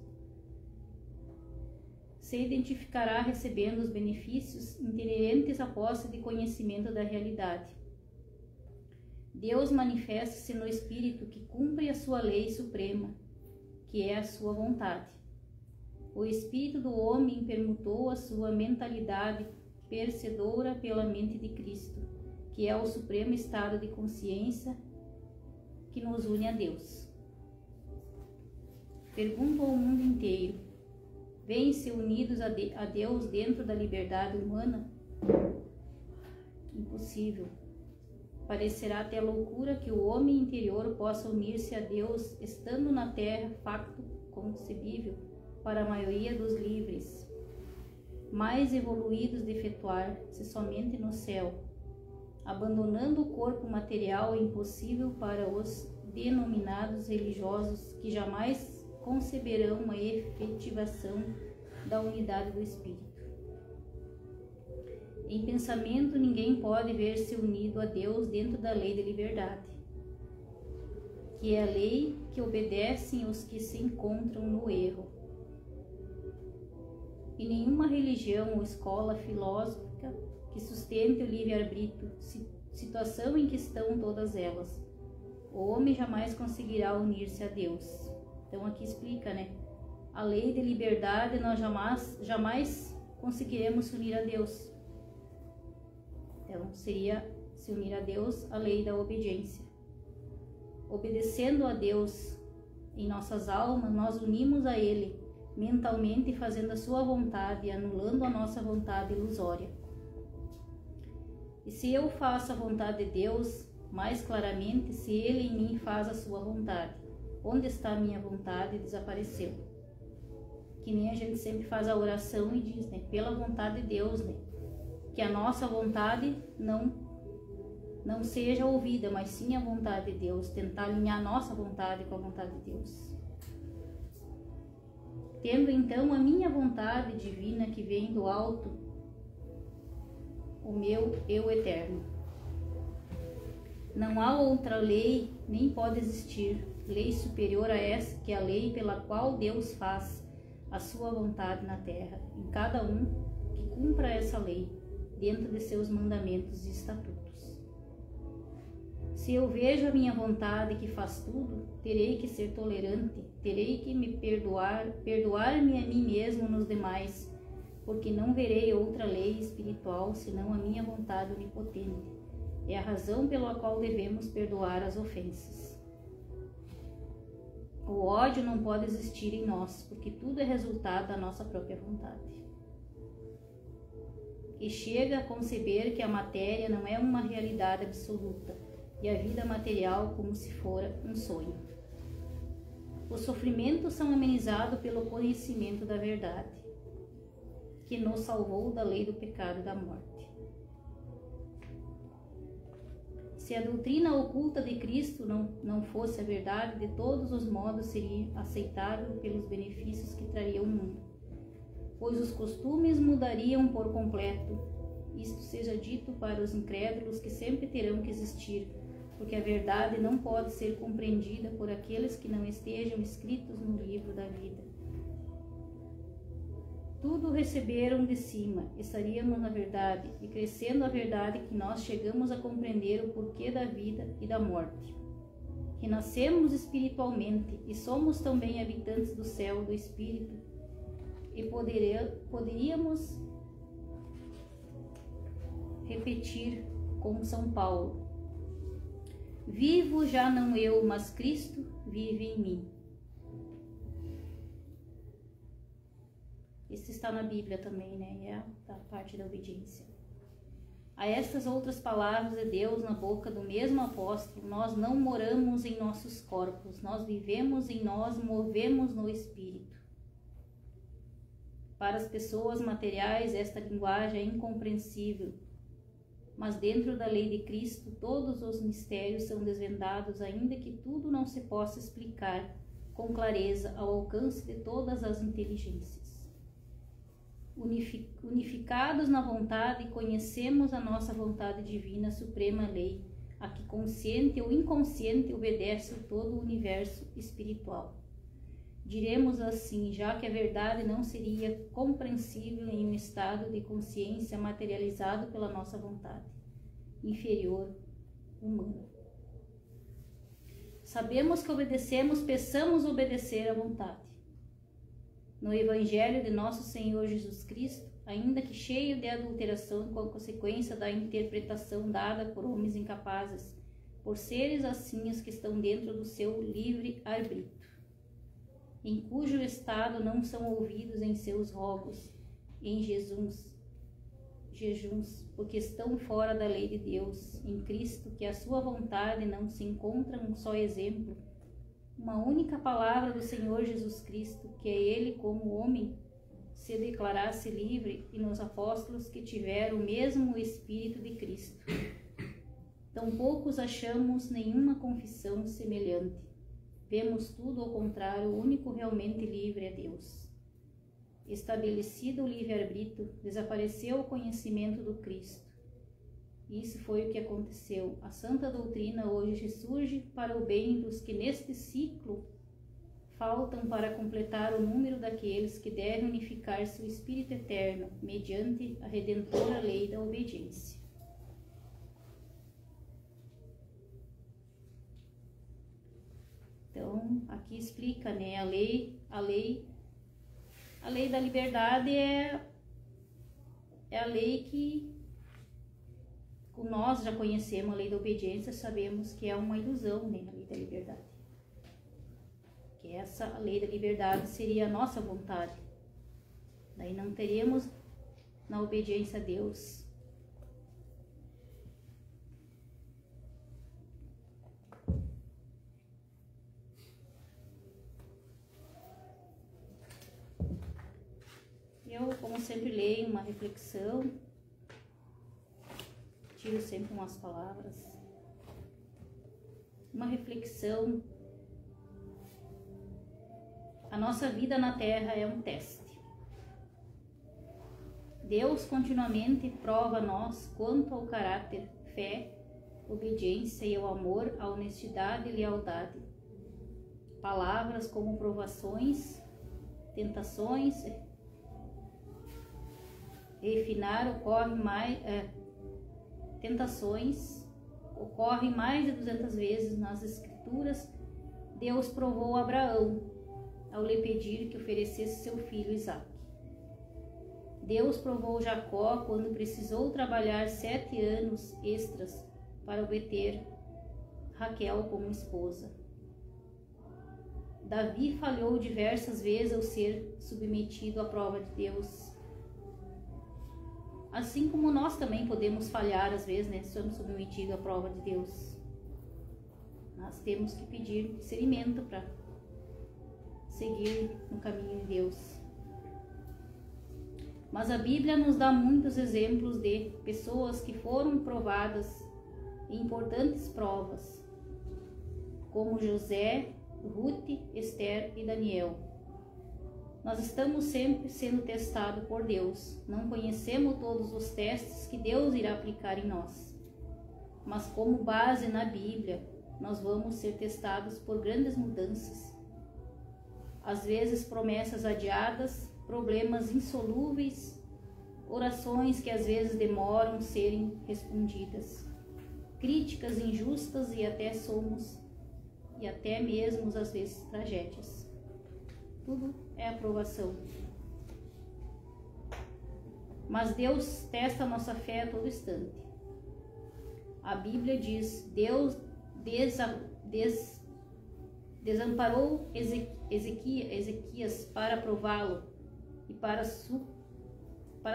Se identificará recebendo os benefícios inerentes à posse de conhecimento da realidade. Deus manifesta-se no Espírito que cumpre a sua lei suprema, que é a sua vontade. O Espírito do homem permutou a sua mentalidade percedora pela mente de Cristo, que é o supremo estado de consciência que nos une a Deus. Pergunto ao mundo inteiro: veem-se unidos a Deus dentro da liberdade humana? Impossível. Parecerá até loucura que o homem interior possa unir-se a Deus estando na terra, facto concebível para a maioria dos livres, mais evoluídos de efetuar-se somente no céu. Abandonando o corpo material, é impossível para os denominados religiosos que jamais conceberão uma efetivação da unidade do Espírito. Em pensamento, ninguém pode ver-se unido a Deus dentro da lei de liberdade, que é a lei que obedecem os que se encontram no erro. E nenhuma religião ou escola filosófica que sustente o livre-arbítrio, situação em que estão todas elas, o homem jamais conseguirá unir-se a Deus. Então aqui explica, né? A lei de liberdade nós jamais conseguiremos unir a Deus. Então seria se unir a Deus a lei da obediência. Obedecendo a Deus em nossas almas, nós unimos a Ele mentalmente, fazendo a sua vontade e anulando a nossa vontade ilusória. E se eu faço a vontade de Deus mais claramente, se Ele em mim faz a sua vontade, onde está a minha vontade, desapareceu. Que nem a gente sempre faz a oração e diz, né, pela vontade de Deus, né, que a nossa vontade não seja ouvida, mas sim a vontade de Deus, tentar alinhar a nossa vontade com a vontade de Deus. Tendo então a minha vontade divina que vem do alto, o meu eu eterno. Não há outra lei, nem pode existir lei superior a essa, que é a lei pela qual Deus faz a sua vontade na terra, em cada um que cumpra essa lei, dentro de seus mandamentos e estatutos. Se eu vejo a minha vontade que faz tudo, terei que ser tolerante, terei que me perdoar-me a mim mesmo nos demais, porque não verei outra lei espiritual senão a minha vontade onipotente. É a razão pela qual devemos perdoar as ofensas. O ódio não pode existir em nós, porque tudo é resultado da nossa própria vontade. E chega a conceber que a matéria não é uma realidade absoluta, e a vida material como se fora um sonho. Os sofrimentos são amenizados pelo conhecimento da verdade, que nos salvou da lei do pecado e da morte. Se a doutrina oculta de Cristo não fosse a verdade, de todos os modos seria aceitável pelos benefícios que traria ao mundo. pois os costumes mudariam por completo. Isto seja dito para os incrédulos que sempre terão que existir, porque a verdade não pode ser compreendida por aqueles que não estejam escritos no livro da vida. Tudo receberam de cima, estaríamos na verdade, e crescendo a verdade que nós chegamos a compreender o porquê da vida e da morte. Que nascemos espiritualmente e somos também habitantes do céu do Espírito, e poderíamos repetir com São Paulo: vivo já não eu, mas Cristo vive em mim. Isso está na Bíblia também, né? É a parte da obediência. A estas outras palavras de Deus na boca do mesmo apóstolo, nós não moramos em nossos corpos, nós vivemos em nós, movemos no Espírito. Para as pessoas materiais, esta linguagem é incompreensível, mas dentro da lei de Cristo, todos os mistérios são desvendados, ainda que tudo não se possa explicar com clareza ao alcance de todas as inteligências. Unificados na vontade, conhecemos a nossa vontade divina, suprema lei, a que consciente ou inconsciente obedece todo o universo espiritual. Diremos assim, já que a verdade não seria compreensível em um estado de consciência materializado pela nossa vontade inferior humana. Sabemos que obedecemos, peçamos obedecer à vontade. No Evangelho de Nosso Senhor Jesus Cristo, ainda que cheio de adulteração com a consequência da interpretação dada por homens incapazes, por seres assim os que estão dentro do seu livre arbítrio, em cujo estado não são ouvidos em seus rogos, em jejuns, porque estão fora da lei de Deus, em Cristo, que a sua vontade não se encontra um só exemplo, uma única palavra do Senhor Jesus Cristo, que é Ele como homem, se declarasse livre, e nos apóstolos que tiveram o mesmo Espírito de Cristo. Tão poucos achamos nenhuma confissão semelhante. Vemos tudo ao contrário, o único realmente livre é Deus. Estabelecido o livre-arbítrio, desapareceu o conhecimento do Cristo. Isso foi o que aconteceu. A santa doutrina hoje ressurge para o bem dos que neste ciclo faltam para completar o número daqueles que devem unificar seu espírito eterno mediante a redentora lei da obediência. Então, aqui explica, né, a lei da liberdade é a lei que nós já conhecemos, a lei da obediência, sabemos que é uma ilusão, né, a lei da liberdade. Que essa lei da liberdade seria a nossa vontade. Daí não teríamos na obediência a Deus. Eu, como sempre, leio uma reflexão, tiro sempre umas palavras. Uma reflexão. A nossa vida na Terra é um teste. Deus continuamente prova a nós quanto ao caráter, fé, obediência e ao amor, a honestidade e lealdade. Palavras como provações, tentações, refinar tentações ocorrem mais de 200 vezes nas Escrituras. Deus provou Abraão ao lhe pedir que oferecesse seu filho Isaque. Deus provou Jacó quando precisou trabalhar 7 anos extras para obter Raquel como esposa. Davi falhou diversas vezes ao ser submetido à prova de Deus. Assim como nós também podemos falhar às vezes, né? Somos submetidos à prova de Deus. Nós temos que pedir discernimento para seguir no caminho de Deus. Mas a Bíblia nos dá muitos exemplos de pessoas que foram provadas em importantes provas, como José, Ruth, Esther e Daniel. Nós estamos sempre sendo testados por Deus. Não conhecemos todos os testes que Deus irá aplicar em nós. Mas como base na Bíblia, nós vamos ser testados por grandes mudanças. Às vezes promessas adiadas, problemas insolúveis, orações que às vezes demoram a serem respondidas, críticas injustas e até mesmo às vezes tragédias. Tudo é aprovação. Mas Deus testa a nossa fé a todo instante. A Bíblia diz: Deus desamparou Ezequias para prová-lo e para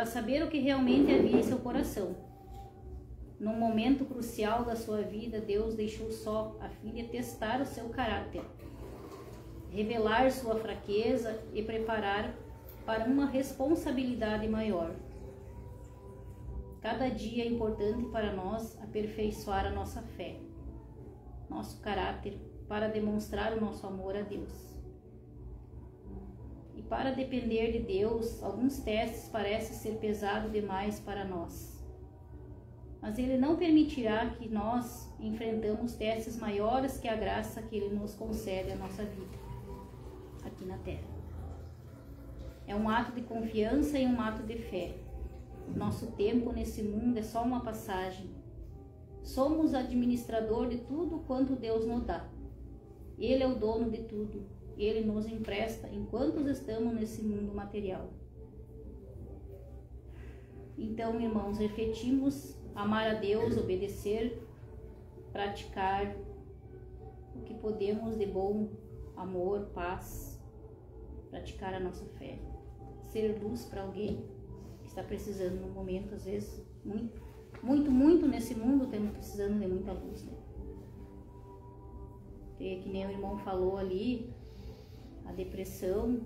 saber o que realmente havia em seu coração. Num momento crucial da sua vida, Deus deixou só a fim de testar o seu caráter, revelar sua fraqueza e preparar para uma responsabilidade maior. Cada dia é importante para nós aperfeiçoar a nossa fé, nosso caráter, para demonstrar o nosso amor a Deus. E para depender de Deus, alguns testes parecem ser pesados demais para nós. Mas Ele não permitirá que nós enfrentamos testes maiores que a graça que Ele nos concede à nossa vida, aqui na Terra. É um ato de confiança e um ato de fé. Nosso tempo nesse mundo é só uma passagem. Somos administrador de tudo quanto Deus nos dá. Ele é o dono de tudo. Ele nos empresta enquanto estamos nesse mundo material. Então, irmãos, refletimos, amar a Deus, obedecer, praticar o que podemos de bom, amor, paz, praticar a nossa fé, ser luz para alguém que está precisando no momento, às vezes, muito nesse mundo, estamos precisando de muita luz, né? Porque, que nem o irmão falou ali, a depressão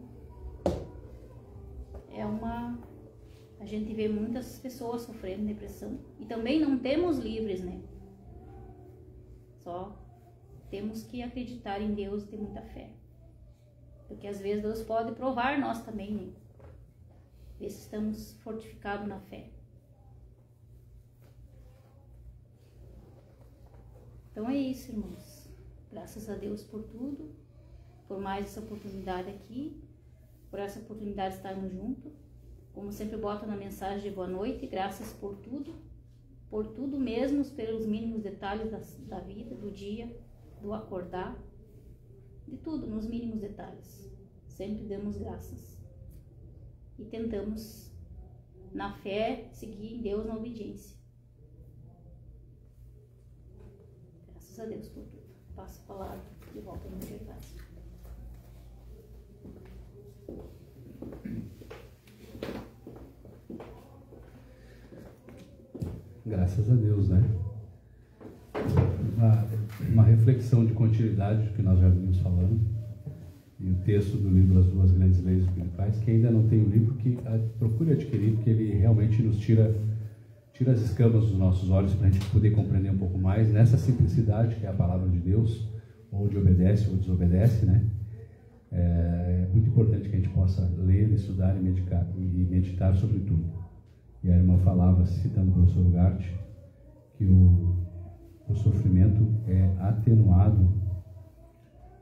é a gente vê muitas pessoas sofrendo depressão e também não temos livres, né? Só temos que acreditar em Deus e ter muita fé, porque às vezes Deus pode provar nós também, né? Ver se estamos fortificados na fé. Então é isso, irmãos. Graças a Deus por tudo, por mais essa oportunidade aqui, por essa oportunidade de estarmos juntos. Como sempre boto na mensagem de boa noite, graças por tudo mesmo, pelos mínimos detalhes da vida, do dia, do acordar, de tudo, nos mínimos detalhes. Sempre damos graças. E tentamos, na fé, seguir em Deus na obediência. Graças a Deus por tudo. Passo a palavra de volta no meu Gervásio. Graças a Deus, né? Uma reflexão de continuidade do que nós já vimos falando, e o texto do livro As Duas Grandes Leis Espirituais. Quem ainda não tem o livro, que procure adquirir, porque ele realmente nos tira as escamas dos nossos olhos para a gente poder compreender um pouco mais nessa simplicidade que é a palavra de Deus, ou de obedece ou desobedece, né? É muito importante que a gente possa ler, estudar e meditar sobre tudo. E a irmã falava, citando o professor Ugarte, que o sofrimento é atenuado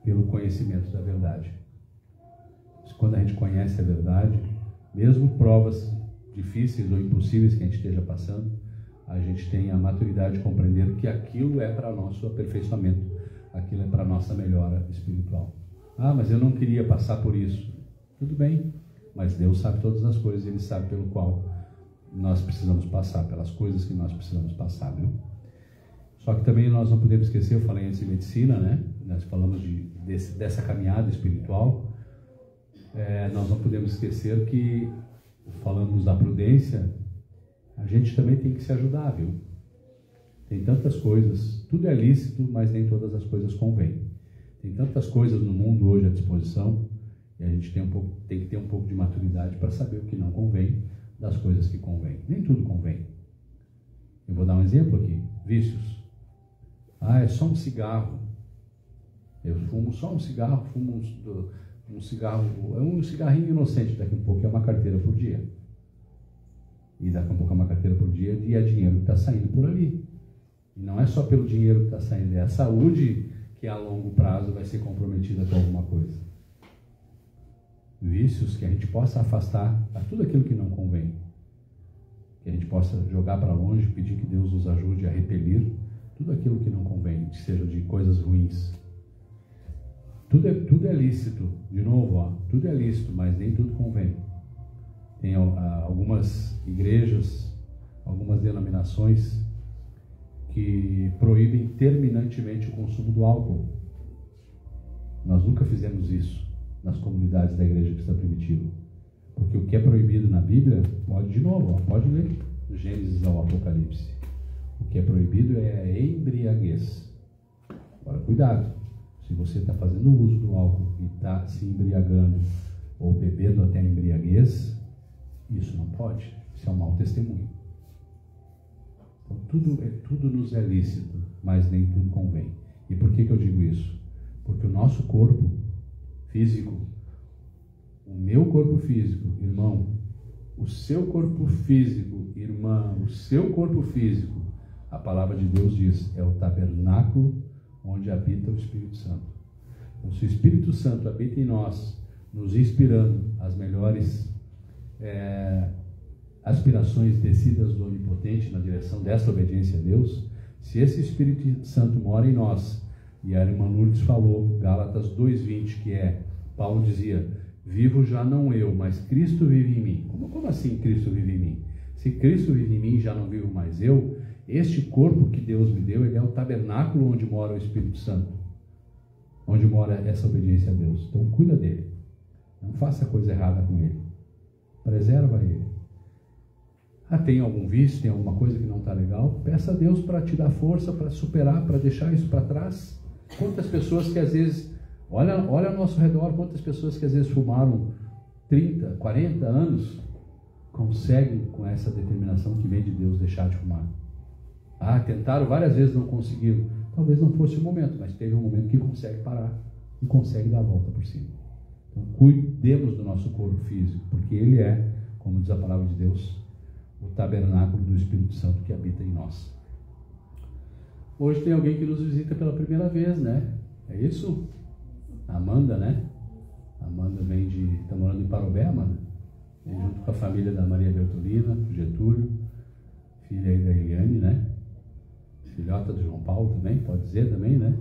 pelo conhecimento da verdade. Quando a gente conhece a verdade, mesmo provas difíceis ou impossíveis que a gente esteja passando, a gente tem a maturidade de compreender que aquilo é para nosso aperfeiçoamento, aquilo é para nossa melhora espiritual. Ah, mas eu não queria passar por isso. Tudo bem, mas Deus sabe todas as coisas, Ele sabe pelo qual nós precisamos passar, pelas coisas que nós precisamos passar, viu? Só que também nós não podemos esquecer, eu falei antes de medicina, né? Nós falamos dessa caminhada espiritual, nós não podemos esquecer que, falamos da prudência, a gente também tem que se ajudar, viu? Tem tantas coisas, tudo é lícito, mas nem todas as coisas convêm. Tem tantas coisas no mundo hoje à disposição, e a gente tem que ter um pouco de maturidade para saber o que não convém das coisas que convém. Nem tudo convém. Eu vou dar um exemplo aqui. Vícios. Ah, é só um cigarro. Eu fumo só um cigarro, um cigarrinho inocente daqui a um pouco é uma carteira por dia. E daqui a pouco é uma carteira por dia e é dinheiro que está saindo por ali. E não é só pelo dinheiro que está saindo, é a saúde que a longo prazo vai ser comprometida com alguma coisa. Vícios que a gente possa afastar a tudo aquilo que não convém. Que a gente possa jogar para longe, pedir que Deus nos ajude a repelir tudo aquilo que não convém, que seja de coisas ruins. Tudo é lícito, de novo, ó, tudo é lícito, mas nem tudo convém. Tem algumas igrejas, algumas denominações que proíbem terminantemente o consumo do álcool. Nós nunca fizemos isso nas comunidades da Igreja Cristã Primitiva. Porque o que é proibido na Bíblia, pode de novo, ó, pode ler do Gênesis ao Apocalipse. O que é proibido é a embriaguez. Agora, cuidado. Se você está fazendo uso do álcool e está se embriagando ou bebendo até a embriaguez, isso não pode. Isso é um mau testemunho. Então, tudo nos é lícito, mas nem tudo convém. E por que eu digo isso? Porque o nosso corpo físico, o meu corpo físico, irmão, o seu corpo físico, irmã, o seu corpo físico, a palavra de Deus diz, é o tabernáculo onde habita o Espírito Santo. Então, se o Espírito Santo habita em nós, nos inspirando as melhores aspirações descidas do Onipotente na direção dessa obediência a Deus, se esse Espírito Santo mora em nós, e a irmã Lourdes falou, Gálatas 2:20, que Paulo dizia, vivo já não eu, mas Cristo vive em mim. Como assim Cristo vive em mim? Se Cristo vive em mim, já não vivo mais eu. Este corpo que Deus me deu, ele é o tabernáculo onde mora o Espírito Santo, onde mora essa obediência a Deus. Então cuida dele, não faça coisa errada com ele, preserva ele. Tem algum vício, tem alguma coisa que não está legal, peça a Deus para te dar força, para superar, para deixar isso para trás. Quantas pessoas que às vezes, olha ao nosso redor, quantas pessoas que às vezes fumaram 30, 40 anos, conseguem com essa determinação que vem de Deus deixar de fumar. Tentaram várias vezes, não conseguiram. Talvez não fosse o momento, mas teve um momento que consegue parar e consegue dar a volta por cima. Então cuidemos do nosso corpo físico, porque ele é, como diz a palavra de Deus, o tabernáculo do Espírito Santo que habita em nós. Hoje tem alguém que nos visita pela primeira vez, né? É isso? Amanda, né? Amanda está morando em Parobé, Amanda. Vem junto com a família da Maria Bertolina, Getúlio, filha aí da Eliane, né? Filhota do João Paulo também, pode dizer também, né?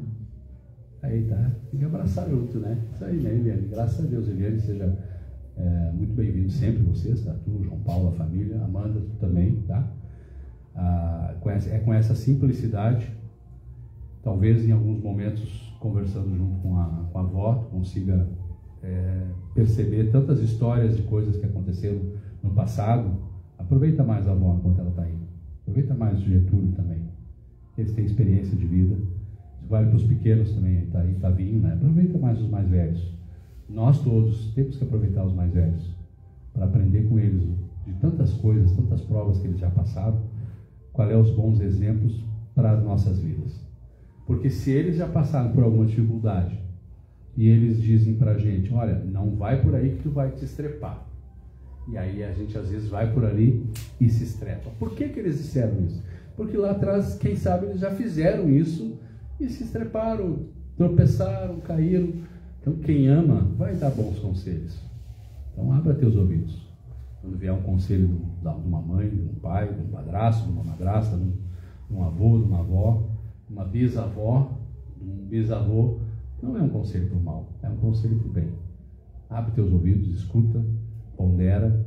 Aí tá, tem que abraçar junto, né? Isso aí, né, Eliane? Graças a Deus, Eliane, seja muito bem-vindo sempre vocês, tá? Tu, João Paulo, a família, Amanda, tu também, tá? Com essa simplicidade, talvez em alguns momentos, conversando junto com a avó, tu consiga perceber tantas histórias de coisas que aconteceram no passado. Aproveita mais a avó enquanto ela está indo. Aproveita mais o Getúlio também. Eles têm experiência de vida. Isso vale para os pequenos também, aí tá vindo, né? Aproveita mais os mais velhos. Nós todos temos que aproveitar os mais velhos para aprender com eles de tantas coisas, tantas provas que eles já passaram, quais são os bons exemplos para as nossas vidas. Porque se eles já passaram por alguma dificuldade e eles dizem para a gente, olha, não vai por aí que tu vai te estrepar. E aí a gente às vezes vai por ali e se estrepa. Por que eles disseram isso? Porque lá atrás, quem sabe, eles já fizeram isso e se estreparam, tropeçaram, caíram. Então quem ama vai dar bons conselhos. Então abra teus ouvidos. Quando vier um conselho de uma mãe, de um pai, de um padrasto, de uma madrasta, de um avô, de uma avó, de uma bisavó, de um bisavô, não é um conselho para o mal, é um conselho para o bem. Abre teus ouvidos, escuta, pondera,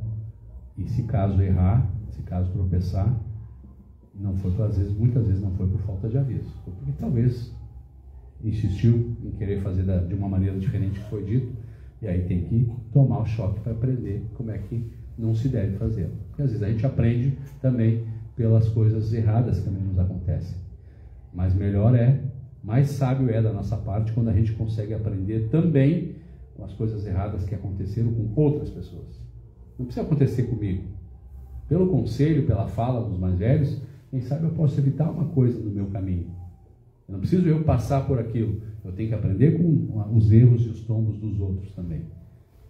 e se caso errar, se caso tropeçar, não foi muitas vezes não foi por falta de aviso, foi porque talvez insistiu em querer fazer de uma maneira diferente que foi dito, e aí tem que tomar o choque para aprender como é que não se deve fazer. Porque às vezes a gente aprende também pelas coisas erradas que também nos acontecem. Mas mais sábio é da nossa parte quando a gente consegue aprender também com as coisas erradas que aconteceram com outras pessoas. Não precisa acontecer comigo. Pelo conselho, pela fala dos mais velhos, quem sabe eu posso evitar uma coisa no meu caminho. Não preciso eu passar por aquilo. Eu tenho que aprender com os erros e os tombos dos outros também.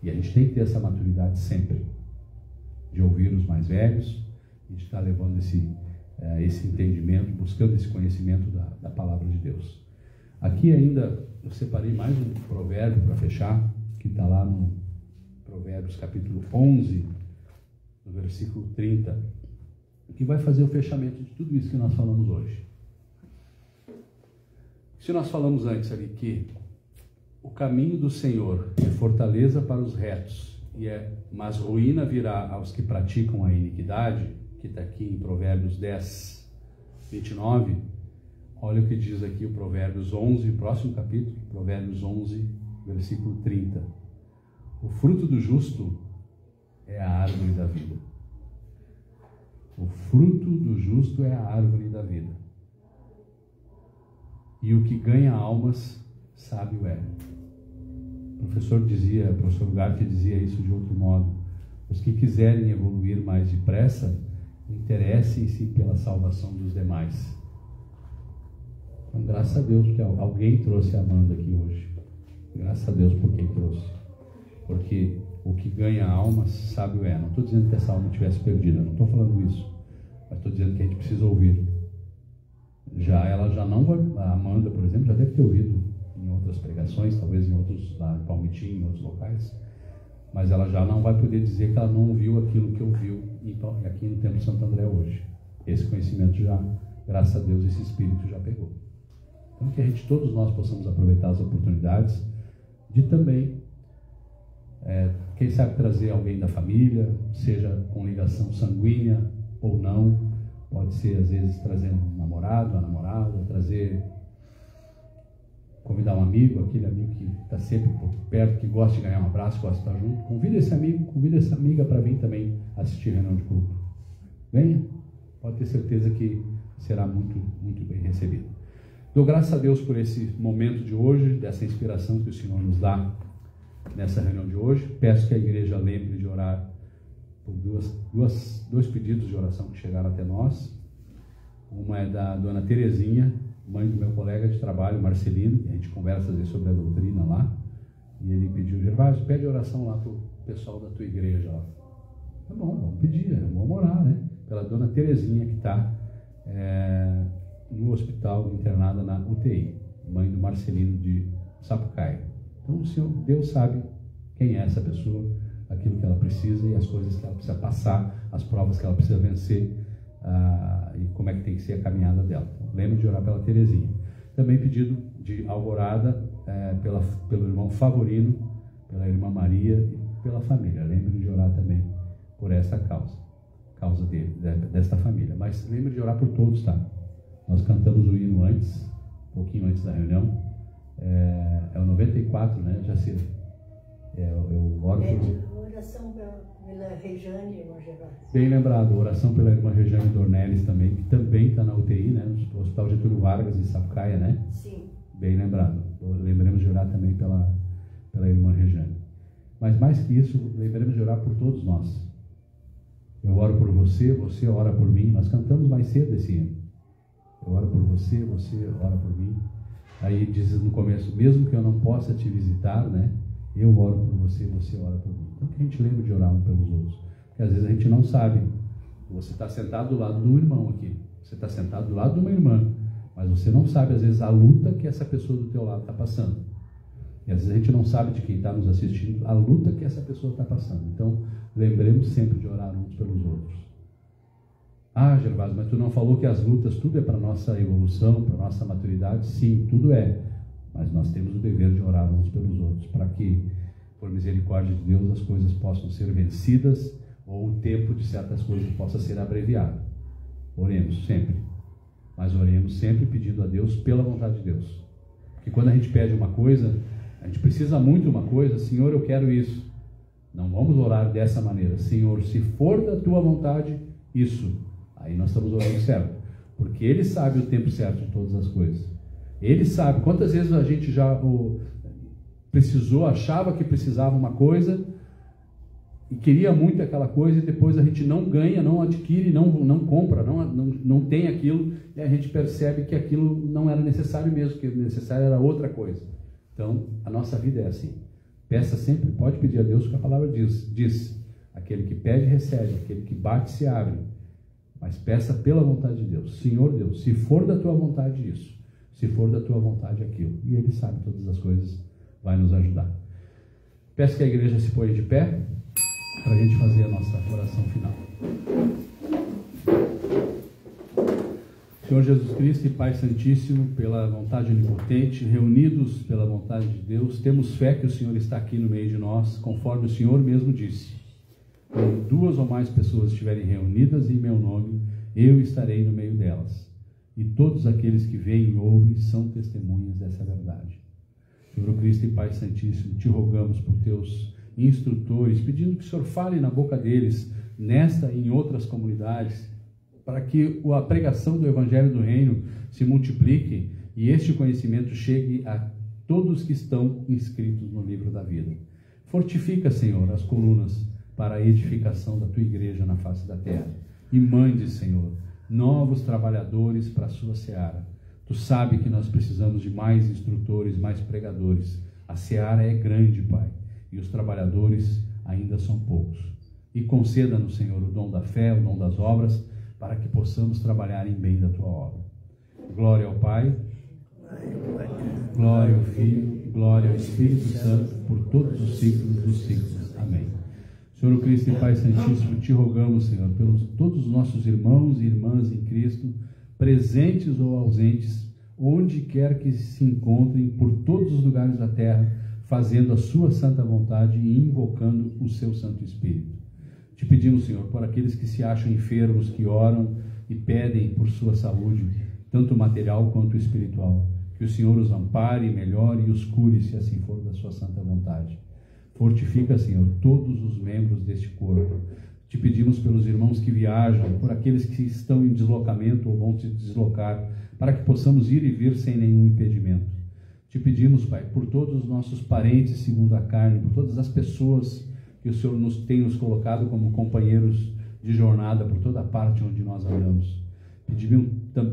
E a gente tem que ter essa maturidade sempre, de ouvir os mais velhos e de estar levando esse entendimento, buscando esse conhecimento da palavra de Deus. Aqui ainda eu separei mais um provérbio para fechar, que está lá no Provérbios capítulo 11, no versículo 30, que vai fazer o fechamento de tudo isso que nós falamos hoje. Se nós falamos antes ali que o caminho do Senhor é fortaleza para os retos, mas ruína virá aos que praticam a iniquidade, que está aqui em Provérbios 10, 29, olha o que diz aqui o Provérbios 11, próximo capítulo, Provérbios 11, versículo 30. O fruto do justo é a árvore da vida. O fruto do justo é a árvore da vida. E o que ganha almas, sábio é. O professor Ugarte dizia isso de outro modo. Os que quiserem evoluir mais depressa, interessem-se pela salvação dos demais. Então, graças a Deus que alguém trouxe a Amanda aqui hoje. Graças a Deus por quem trouxe. Porque o que ganha almas, sábio é. Não estou dizendo que essa alma estivesse perdida, não estou falando isso. Mas estou dizendo que a gente precisa ouvir. Ela já não vai, a Amanda, por exemplo, já deve ter ouvido em outras pregações, talvez em outros, lá em Palmitim, em outros locais, mas ela já não vai poder dizer que ela não ouviu aquilo que ouviu aqui no Templo Santo André hoje. Esse conhecimento já, graças a Deus, esse Espírito já pegou. Então que todos nós possamos aproveitar as oportunidades de também, quem sabe trazer alguém da família, seja com ligação sanguínea ou não. Pode ser, às vezes, trazer um namorado, uma namorada, convidar um amigo, aquele amigo que está sempre por perto, que gosta de ganhar um abraço, gosta de estar junto. Convida esse amigo, convida essa amiga para vir também assistir a reunião de culto. Venha, pode ter certeza que será muito, muito bem recebido. Dou graças a Deus por esse momento de hoje, dessa inspiração que o Senhor nos dá nessa reunião de hoje. Peço que a igreja lembre de orar por dois pedidos de oração que chegaram até nós. Uma é da dona Terezinha, mãe do meu colega de trabalho, Marcelino, que a gente conversa às vezes sobre a doutrina lá, e ele pediu: Gervásio, pede oração lá para o pessoal da tua igreja lá. Tá bom, vamos pedir, vamos orar, né? Pela dona Terezinha, que está no hospital, internada na UTI, mãe do Marcelino de Sapucaia. Então o Senhor, Deus sabe quem é essa pessoa, aquilo que ela precisa e as coisas que ela precisa passar, as provas que ela precisa vencer, e como é que tem que ser a caminhada dela. Então, lembre de orar pela Terezinha. Também pedido de alvorada pelo irmão Favorino, pela irmã Maria e pela família. Lembre de orar também por essa causa desta família. Mas lembre de orar por todos, tá? Nós cantamos o hino antes, um pouquinho antes da reunião. É o 94, né, Jacira? Eu oro por... Oração pela Rejane, irmã Gervásio. Bem lembrado, oração pela irmã Rejane Dornelles também, que também está na UTI, né, no Hospital Getúlio Vargas, em Sapucaia, né? Sim. Bem lembrado. Lembremos de orar também pela irmã Rejane. Mas mais que isso, lembremos de orar por todos nós. Eu oro por você, você ora por mim. Nós cantamos mais cedo esse hino. Eu oro por você, você ora por mim. Aí diz no começo: mesmo que eu não possa te visitar, né? Eu oro por você, você ora por mim. Então que a gente lembre de orar um pelos outros. Porque às vezes a gente não sabe. Você está sentado do lado de um irmão aqui. Você está sentado do lado de uma irmã. Mas você não sabe, às vezes, a luta que essa pessoa do teu lado está passando. E às vezes a gente não sabe de quem está nos assistindo a luta que essa pessoa está passando. Então, lembremos sempre de orar uns pelos outros. Ah, Gervásio, mas tu não falou que as lutas, tudo é para a nossa evolução, para a nossa maturidade? Sim, tudo é. Mas nós temos o dever de orar uns pelos outros, para que, por misericórdia de Deus, as coisas possam ser vencidas, ou o tempo de certas coisas possa ser abreviado. Oremos sempre. Mas oremos sempre pedindo a Deus pela vontade de Deus. Porque quando a gente pede uma coisa, a gente precisa muito de uma coisa: Senhor, eu quero isso. Não vamos orar dessa maneira: Senhor, se for da tua vontade, isso. Aí nós estamos orando certo. Porque Ele sabe o tempo certo de todas as coisas. Ele sabe. Quantas vezes a gente já achava que precisava uma coisa, e queria muito aquela coisa e depois a gente não ganha, não adquire, não compra, não tem aquilo, e a gente percebe que aquilo não era necessário mesmo, que o necessário era outra coisa. Então, a nossa vida é assim. Peça sempre, pode pedir a Deus, que a palavra diz, aquele que pede, recebe, aquele que bate, se abre. Mas peça pela vontade de Deus. Senhor Deus, se for da tua vontade isso, se for da tua vontade aquilo. E Ele sabe todas as coisas, vai nos ajudar. Peço que a igreja se ponha de pé, para a gente fazer a nossa oração final. Senhor Jesus Cristo e Pai Santíssimo, pela vontade onipotente, reunidos pela vontade de Deus, temos fé que o Senhor está aqui no meio de nós, conforme o Senhor mesmo disse. Quando 2 ou mais pessoas estiverem reunidas em meu nome, eu estarei no meio delas. E todos aqueles que veem e ouvem são testemunhas dessa verdade. Senhor Cristo e Pai Santíssimo, te rogamos por teus instrutores, pedindo que o Senhor fale na boca deles, nesta e em outras comunidades, para que a pregação do Evangelho do Reino se multiplique e este conhecimento chegue a todos que estão inscritos no livro da vida. Fortifica, Senhor, as colunas para a edificação da tua igreja na face da terra. E mande, Senhor, novos trabalhadores para a sua seara. Tu sabe que nós precisamos de mais instrutores, mais pregadores. A seara é grande, Pai, e os trabalhadores ainda são poucos. E conceda-nos, Senhor, o dom da fé, o dom das obras, para que possamos trabalhar em bem da tua obra. Glória ao Pai, glória ao Filho, glória ao Espírito Santo, por todos os ciclos dos ciclos. Amém. Senhor Cristo e Pai Santíssimo, te rogamos, Senhor, pelos todos os nossos irmãos e irmãs em Cristo, presentes ou ausentes, onde quer que se encontrem, por todos os lugares da terra, fazendo a sua santa vontade e invocando o seu Santo Espírito. Te pedimos, Senhor, por aqueles que se acham enfermos, que oram e pedem por sua saúde, tanto material quanto espiritual, que o Senhor os ampare, melhore e os cure, se assim for da sua santa vontade. Fortifica, Senhor, todos os membros deste corpo. Te pedimos pelos irmãos que viajam, por aqueles que estão em deslocamento ou vão se deslocar, para que possamos ir e vir sem nenhum impedimento. Te pedimos, Pai, por todos os nossos parentes segundo a carne, por todas as pessoas que o Senhor tem nos colocado como companheiros de jornada por toda a parte onde nós andamos.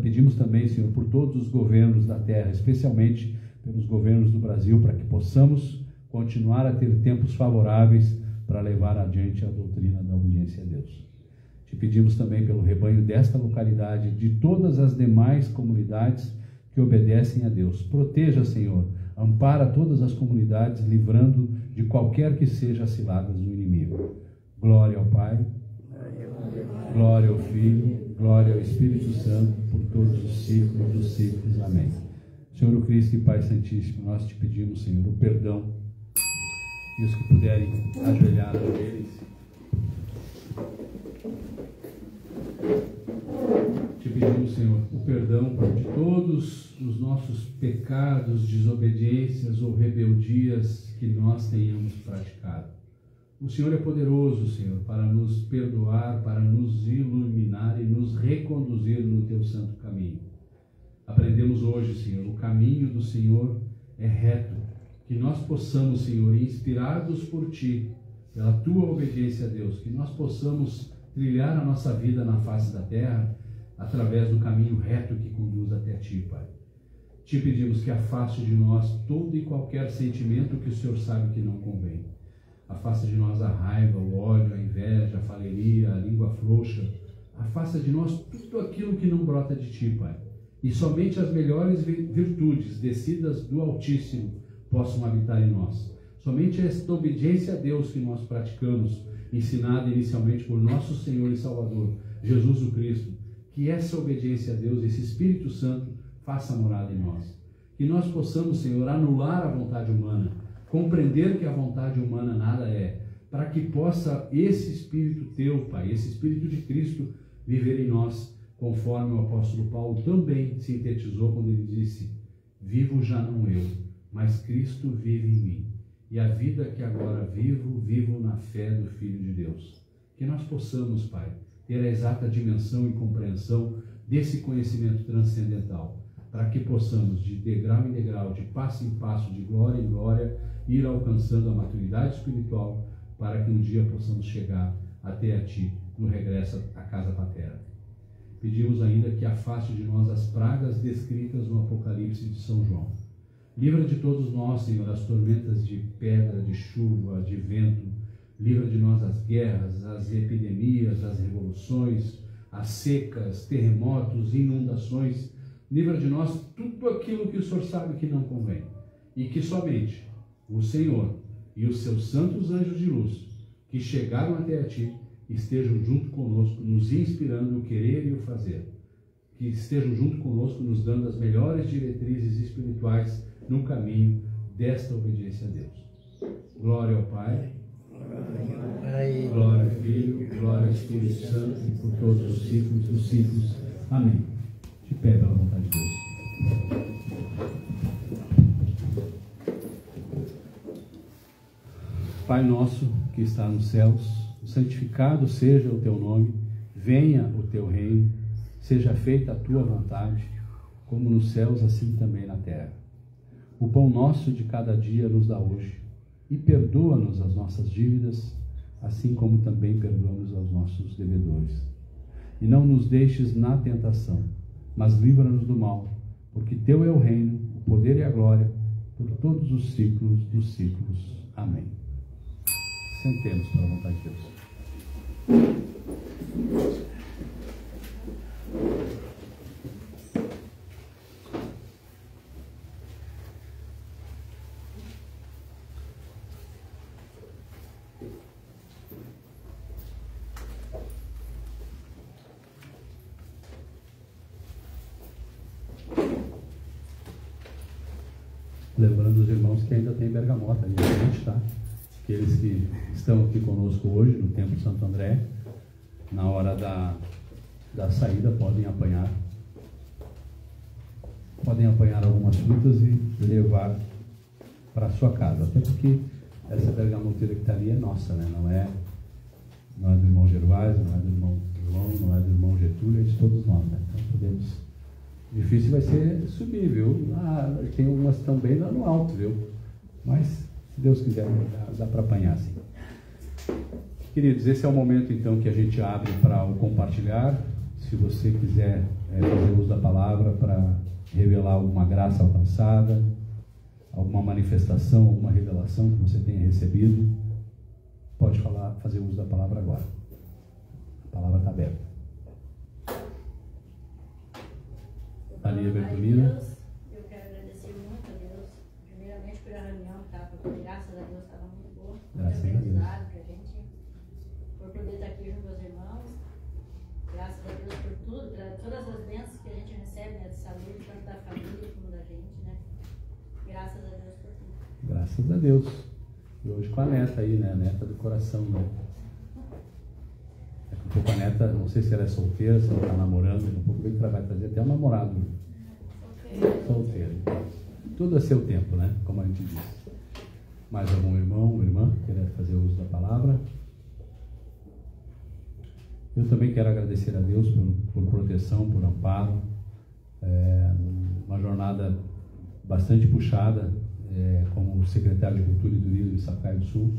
Pedimos também, Senhor, por todos os governos da terra, especialmente pelos governos do Brasil, para que possamos continuar a ter tempos favoráveis para levar adiante a doutrina da obediência a Deus. Te pedimos também pelo rebanho desta localidade, de todas as demais comunidades que obedecem a Deus. Proteja, Senhor, ampara todas as comunidades, livrando de qualquer que seja as ciladas do inimigo. Glória ao Pai, glória ao Filho, glória ao Espírito Santo, por todos os ciclos dos ciclos. Amém. Senhor o Cristo e Pai Santíssimo, nós te pedimos, Senhor, o perdão, e os que puderem ajoelhar, ajoelhem-se. Te pedimos, Senhor, o perdão de todos os nossos pecados, desobediências ou rebeldias que nós tenhamos praticado. O Senhor é poderoso, Senhor, para nos perdoar, para nos iluminar e nos reconduzir no teu santo caminho. Aprendemos hoje, Senhor, o caminho do Senhor é reto. Que nós possamos, Senhor, inspirados por Ti, pela Tua obediência a Deus, que nós possamos trilhar a nossa vida na face da terra através do caminho reto que conduz até Ti, Pai. Te pedimos que afaste de nós todo e qualquer sentimento que o Senhor sabe que não convém. Afasta de nós a raiva, o ódio, a inveja, a faleria, a língua frouxa. Afasta de nós tudo aquilo que não brota de Ti, Pai. E somente as melhores virtudes descidas do Altíssimo possam habitar em nós. Somente esta obediência a Deus que nós praticamos, ensinada inicialmente por nosso Senhor e Salvador, Jesus o Cristo, que essa obediência a Deus, esse Espírito Santo, faça morada em nós. Que nós possamos, Senhor, anular a vontade humana, compreender que a vontade humana nada é, para que possa esse Espírito Teu, Pai, esse Espírito de Cristo, viver em nós, conforme o apóstolo Paulo também sintetizou quando ele disse: vivo já não eu, mas Cristo vive em mim. E a vida que agora vivo, vivo na fé do Filho de Deus. Que nós possamos, Pai, ter a exata dimensão e compreensão desse conhecimento transcendental, para que possamos, de degrau em degrau, de passo em passo, de glória em glória, ir alcançando a maturidade espiritual, para que um dia possamos chegar até a Ti no regresso à casa paterna. Pedimos ainda que afaste de nós as pragas descritas no Apocalipse de São João. Livra de todos nós, Senhor, as tormentas de pedra, de chuva, de vento. Livra de nós as guerras, as epidemias, as revoluções, as secas, terremotos, inundações. Livra de nós tudo aquilo que o Senhor sabe que não convém. E que somente o Senhor e os seus santos anjos de luz, que chegaram até a Ti, estejam junto conosco, nos inspirando o querer e o fazer. Que estejam junto conosco, nos dando as melhores diretrizes espirituais no caminho desta obediência a Deus. Glória ao Pai, glória ao Filho, glória ao Espírito Santo, e por todos os ciclos dos ciclos. Amém. De pé pela vontade de Deus. Pai nosso que está nos céus, santificado seja o Teu nome, venha o Teu reino, seja feita a Tua vontade, como nos céus, assim também na terra. O pão nosso de cada dia nos dá hoje, e perdoa-nos as nossas dívidas, assim como também perdoamos aos nossos devedores. E não nos deixes na tentação, mas livra-nos do mal, porque Teu é o reino, o poder e a glória, por todos os ciclos dos ciclos. Amém. Sentemos pela vontade de Deus. Lembrando os irmãos que ainda tem bergamota ali à frente, tá? Aqueles que estão aqui conosco hoje no Templo Santo André, na hora da saída podem apanhar algumas frutas e levar para a sua casa, até porque essa bergamoteira que está ali é nossa, né? Não é do irmão Gervásio, não é do irmão João, não é do irmão Getúlio, é de todos nós, né? Então podemos... Difícil vai ser subir, viu? Tem umas também lá no alto, viu? Mas, se Deus quiser, dá para apanhar assim. Queridos, esse é o momento então que a gente abre para o compartilhar. Se você quiser fazer uso da palavra para revelar alguma graça alcançada, alguma manifestação, alguma revelação que você tenha recebido, pode fazer uso da palavra agora. A palavra está aberta. Maria Bertolina. Eu quero agradecer muito a Deus, primeiramente pela reunião, tá? Porque graças a Deus estava muito boa, muito aprendizado para a gente, por poder estar aqui junto aos irmãos. Graças a Deus por tudo, por todas as bênçãos que a gente recebe, né, de saúde, tanto da família como da gente, né? Graças a Deus por tudo. Graças a Deus. E hoje com a neta aí, né? A neta do coração, né? Daqui a pouco a neta, não sei se ela é solteira, se ela está namorando, daqui a pouco vai trazer até um namorado. Solteiro. Tudo a seu tempo, né? Como a gente diz. Mais algum irmão ou irmã que queira fazer uso da palavra? Eu também quero agradecer a Deus por proteção, por amparo. Uma jornada bastante puxada, como secretário de Cultura e Turismo de Sapucaí do Sul.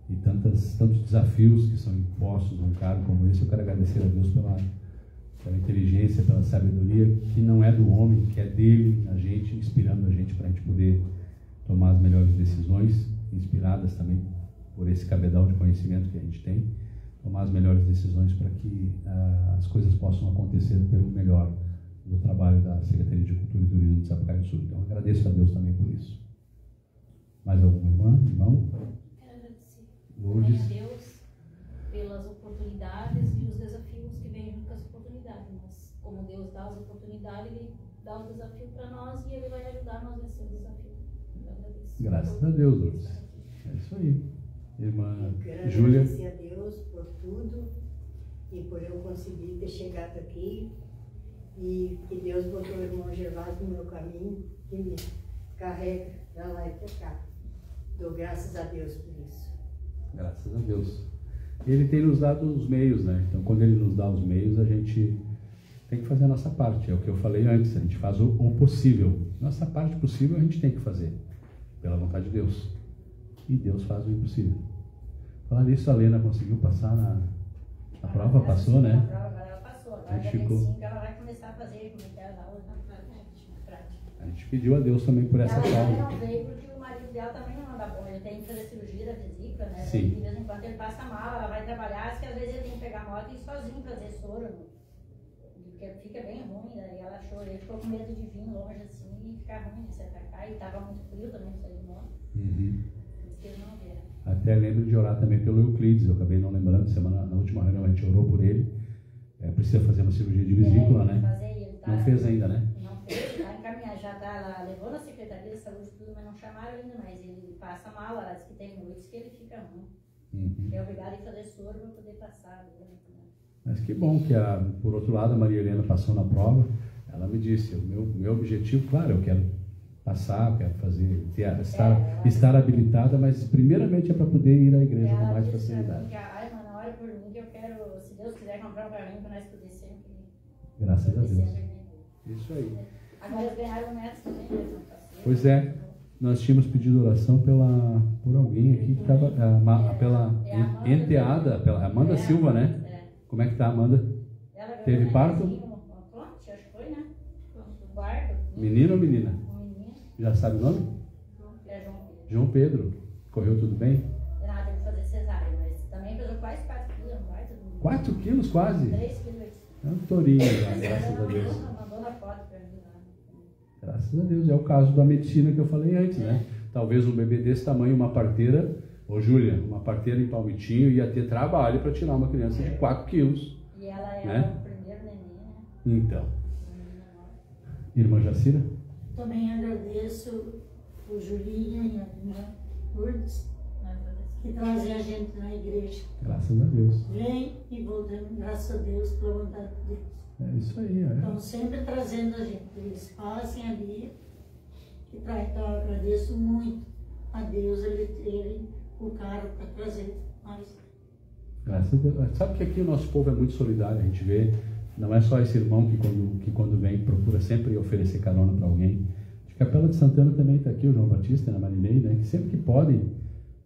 E tantos desafios que são impostos num cargo como esse. Eu quero agradecer a Deus pela inteligência, pela sabedoria, que não é do homem, que é dele, a gente, inspirando a gente para a gente poder tomar as melhores decisões, inspiradas também por esse cabedal de conhecimento que a gente tem, tomar as melhores decisões para que as coisas possam acontecer pelo melhor do trabalho da Secretaria de Cultura e Turismo de Sapucaí do Sul. Então, agradeço a Deus também por isso. Mais alguma irmã, irmão? Glória a Deus pelas oportunidades e os desafios que vêm junto com as oportunidades. Mas como Deus dá as oportunidades, Ele dá o desafio para nós e Ele vai ajudar nós a vencer o desafio. Eu agradeço. Graças a Deus, Lourdes. É isso aí. Irmã Quero Júlia. agradecer a Deus por tudo e por eu conseguir ter chegado aqui. E que Deus botou o irmão Gervásio no meu caminho e me carrega para lá e para cá. Dou graças a Deus por isso. Graças a Deus. Ele tem nos dado os meios, né? Então, quando Ele nos dá os meios, a gente tem que fazer a nossa parte. É o que eu falei antes, a gente faz o possível. Nossa parte possível a gente tem que fazer, pela vontade de Deus. E Deus faz o impossível. Falar nisso, a Lena conseguiu passar na prova? Passou, né? Na prova, agora ela passou. Agora dia 25 ela vai começar a fazer como é que é as aulas na prática. A gente pediu a Deus também por essa prova. causa. Ela não veio porque o marido dela também não anda bom. Ele tem que fazer cirurgia da vesícula, né? Sim. De vez em quando ele passa mal, ela vai trabalhar, que às vezes ele tem que pegar a moto e ir sozinho fazer soro. Porque fica bem ruim, daí ela achou, ele ficou com medo de vir longe assim e ficar ruim de se atacar. E tava muito frio também, não sair de moto. Por isso que ele não veio. Até lembro de orar também pelo Euclides, eu acabei não lembrando, na última reunião a gente orou por ele. Precisa fazer uma cirurgia de vesícula, né? Ele tá, não fez ainda, né? Não fez, tá encaminhado, já tá lá, levou na Secretaria de Saúde tudo, mas não chamaram ainda, mas ele passa mal, ela diz que tem noites que ele fica ruim. É obrigado a fazer soro para poder passar. Né? Mas que bom que, por outro lado, a Maria Helena passou na prova. Ela me disse, o meu objetivo, claro, eu quero passar, eu quero fazer, estar habilitada, mas primeiramente é para poder ir à igreja com mais facilidade. Ai, mano, olha por mim que eu quero, se Deus quiser, comprar um carrinho para nós poder sempre. Graças a Deus. Isso aí. Agora eles ganharam netos também, né? Pois é, nós tínhamos pedido oração por alguém aqui que estava, pela enteada, pela Amanda Silva, né? Como é que tá, Amanda? Teve parto? Acho que foi, né? Parto. Menino ou menina? Já sabe o nome? É João Pedro. Correu tudo bem? Ela teve que fazer cesárea, mas também pesou quase 4 quilos, não vai? 4 quilos quase? 3 quilos. É um tourinho, graças a Deus. Mandou na foto pra mim lá. Graças a Deus. É o caso da medicina que eu falei antes, né? Talvez um bebê desse tamanho, uma parteira, Júlia, uma parteira em Palmitinho ia ter trabalho para tirar uma criança de 4 quilos. E ela é né? o primeiro neném, né? Então. Irmã Jacira? Também agradeço o Julinho e a irmã Lourdes, que trazem a gente na igreja. Graças a Deus. Vem e voltamos, graças a Deus, pela vontade de Deus. É isso aí. Estão sempre trazendo a gente. Eles fazem ali que traz. Então eu agradeço muito a Deus ele ter o cara para trazer mais. Graças a Deus. Sabe que aqui o nosso povo é muito solidário, a gente vê, não é só esse irmão que quando vem procura sempre oferecer carona para alguém. De Capela de Santana também está aqui o João Batista, na Marinei, né? Que sempre que podem,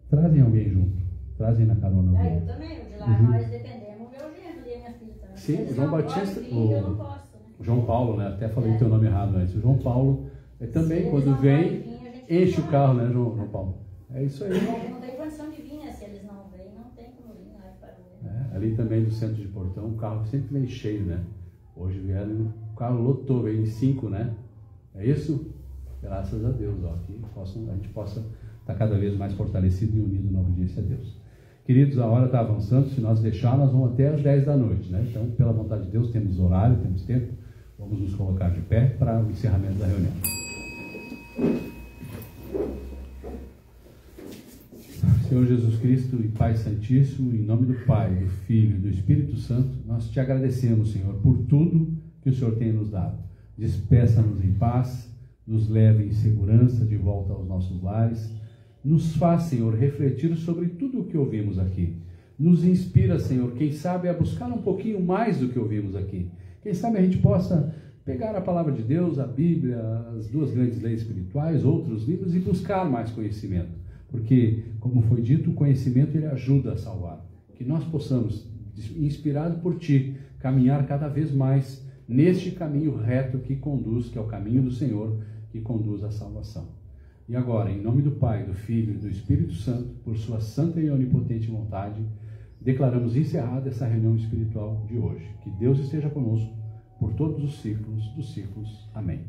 trazem alguém junto, trazem na carona alguém. Eu também, de lá nós dependemos do meu genro e a minha filha também. Sim, o João Batista, eu não posso, né? o João Paulo, né? Até falei teu nome errado antes. O João Paulo também, quando vem, enche o carro, né, João Paulo? É isso aí. Não tem condição de vir, né? Se eles não vêm, não tem como vir lá para ali também do centro de Portão, o carro sempre vem cheio, né? Hoje vieram, o carro lotou, veio em 5, né? É isso? Graças a Deus, ó, que a gente possa estar cada vez mais fortalecido e unido na obediência a Deus. Queridos, a hora está avançando, se nós deixar, nós vamos até às 10 da noite, né? Então, pela vontade de Deus, temos horário, temos tempo, vamos nos colocar de pé para o encerramento da reunião. Senhor Jesus Cristo e Pai Santíssimo, em nome do Pai, do Filho e do Espírito Santo, nós te agradecemos, Senhor, por tudo que o Senhor tem nos dado. Despeça-nos em paz, nos leve em segurança de volta aos nossos lares, nos faz, Senhor, refletir sobre tudo o que ouvimos aqui. Nos inspira, Senhor, quem sabe a buscar um pouquinho mais do que ouvimos aqui. Quem sabe a gente possa pegar a palavra de Deus, a Bíblia, as 2 grandes leis espirituais, outros livros e buscar mais conhecimento. Porque, como foi dito, o conhecimento ele ajuda a salvar. Que nós possamos, inspirados por Ti, caminhar cada vez mais neste caminho reto que conduz, que é o caminho do Senhor, que conduz à salvação. E agora, em nome do Pai, do Filho e do Espírito Santo, por Sua santa e onipotente vontade, declaramos encerrada essa reunião espiritual de hoje. Que Deus esteja conosco por todos os ciclos dos ciclos. Amém.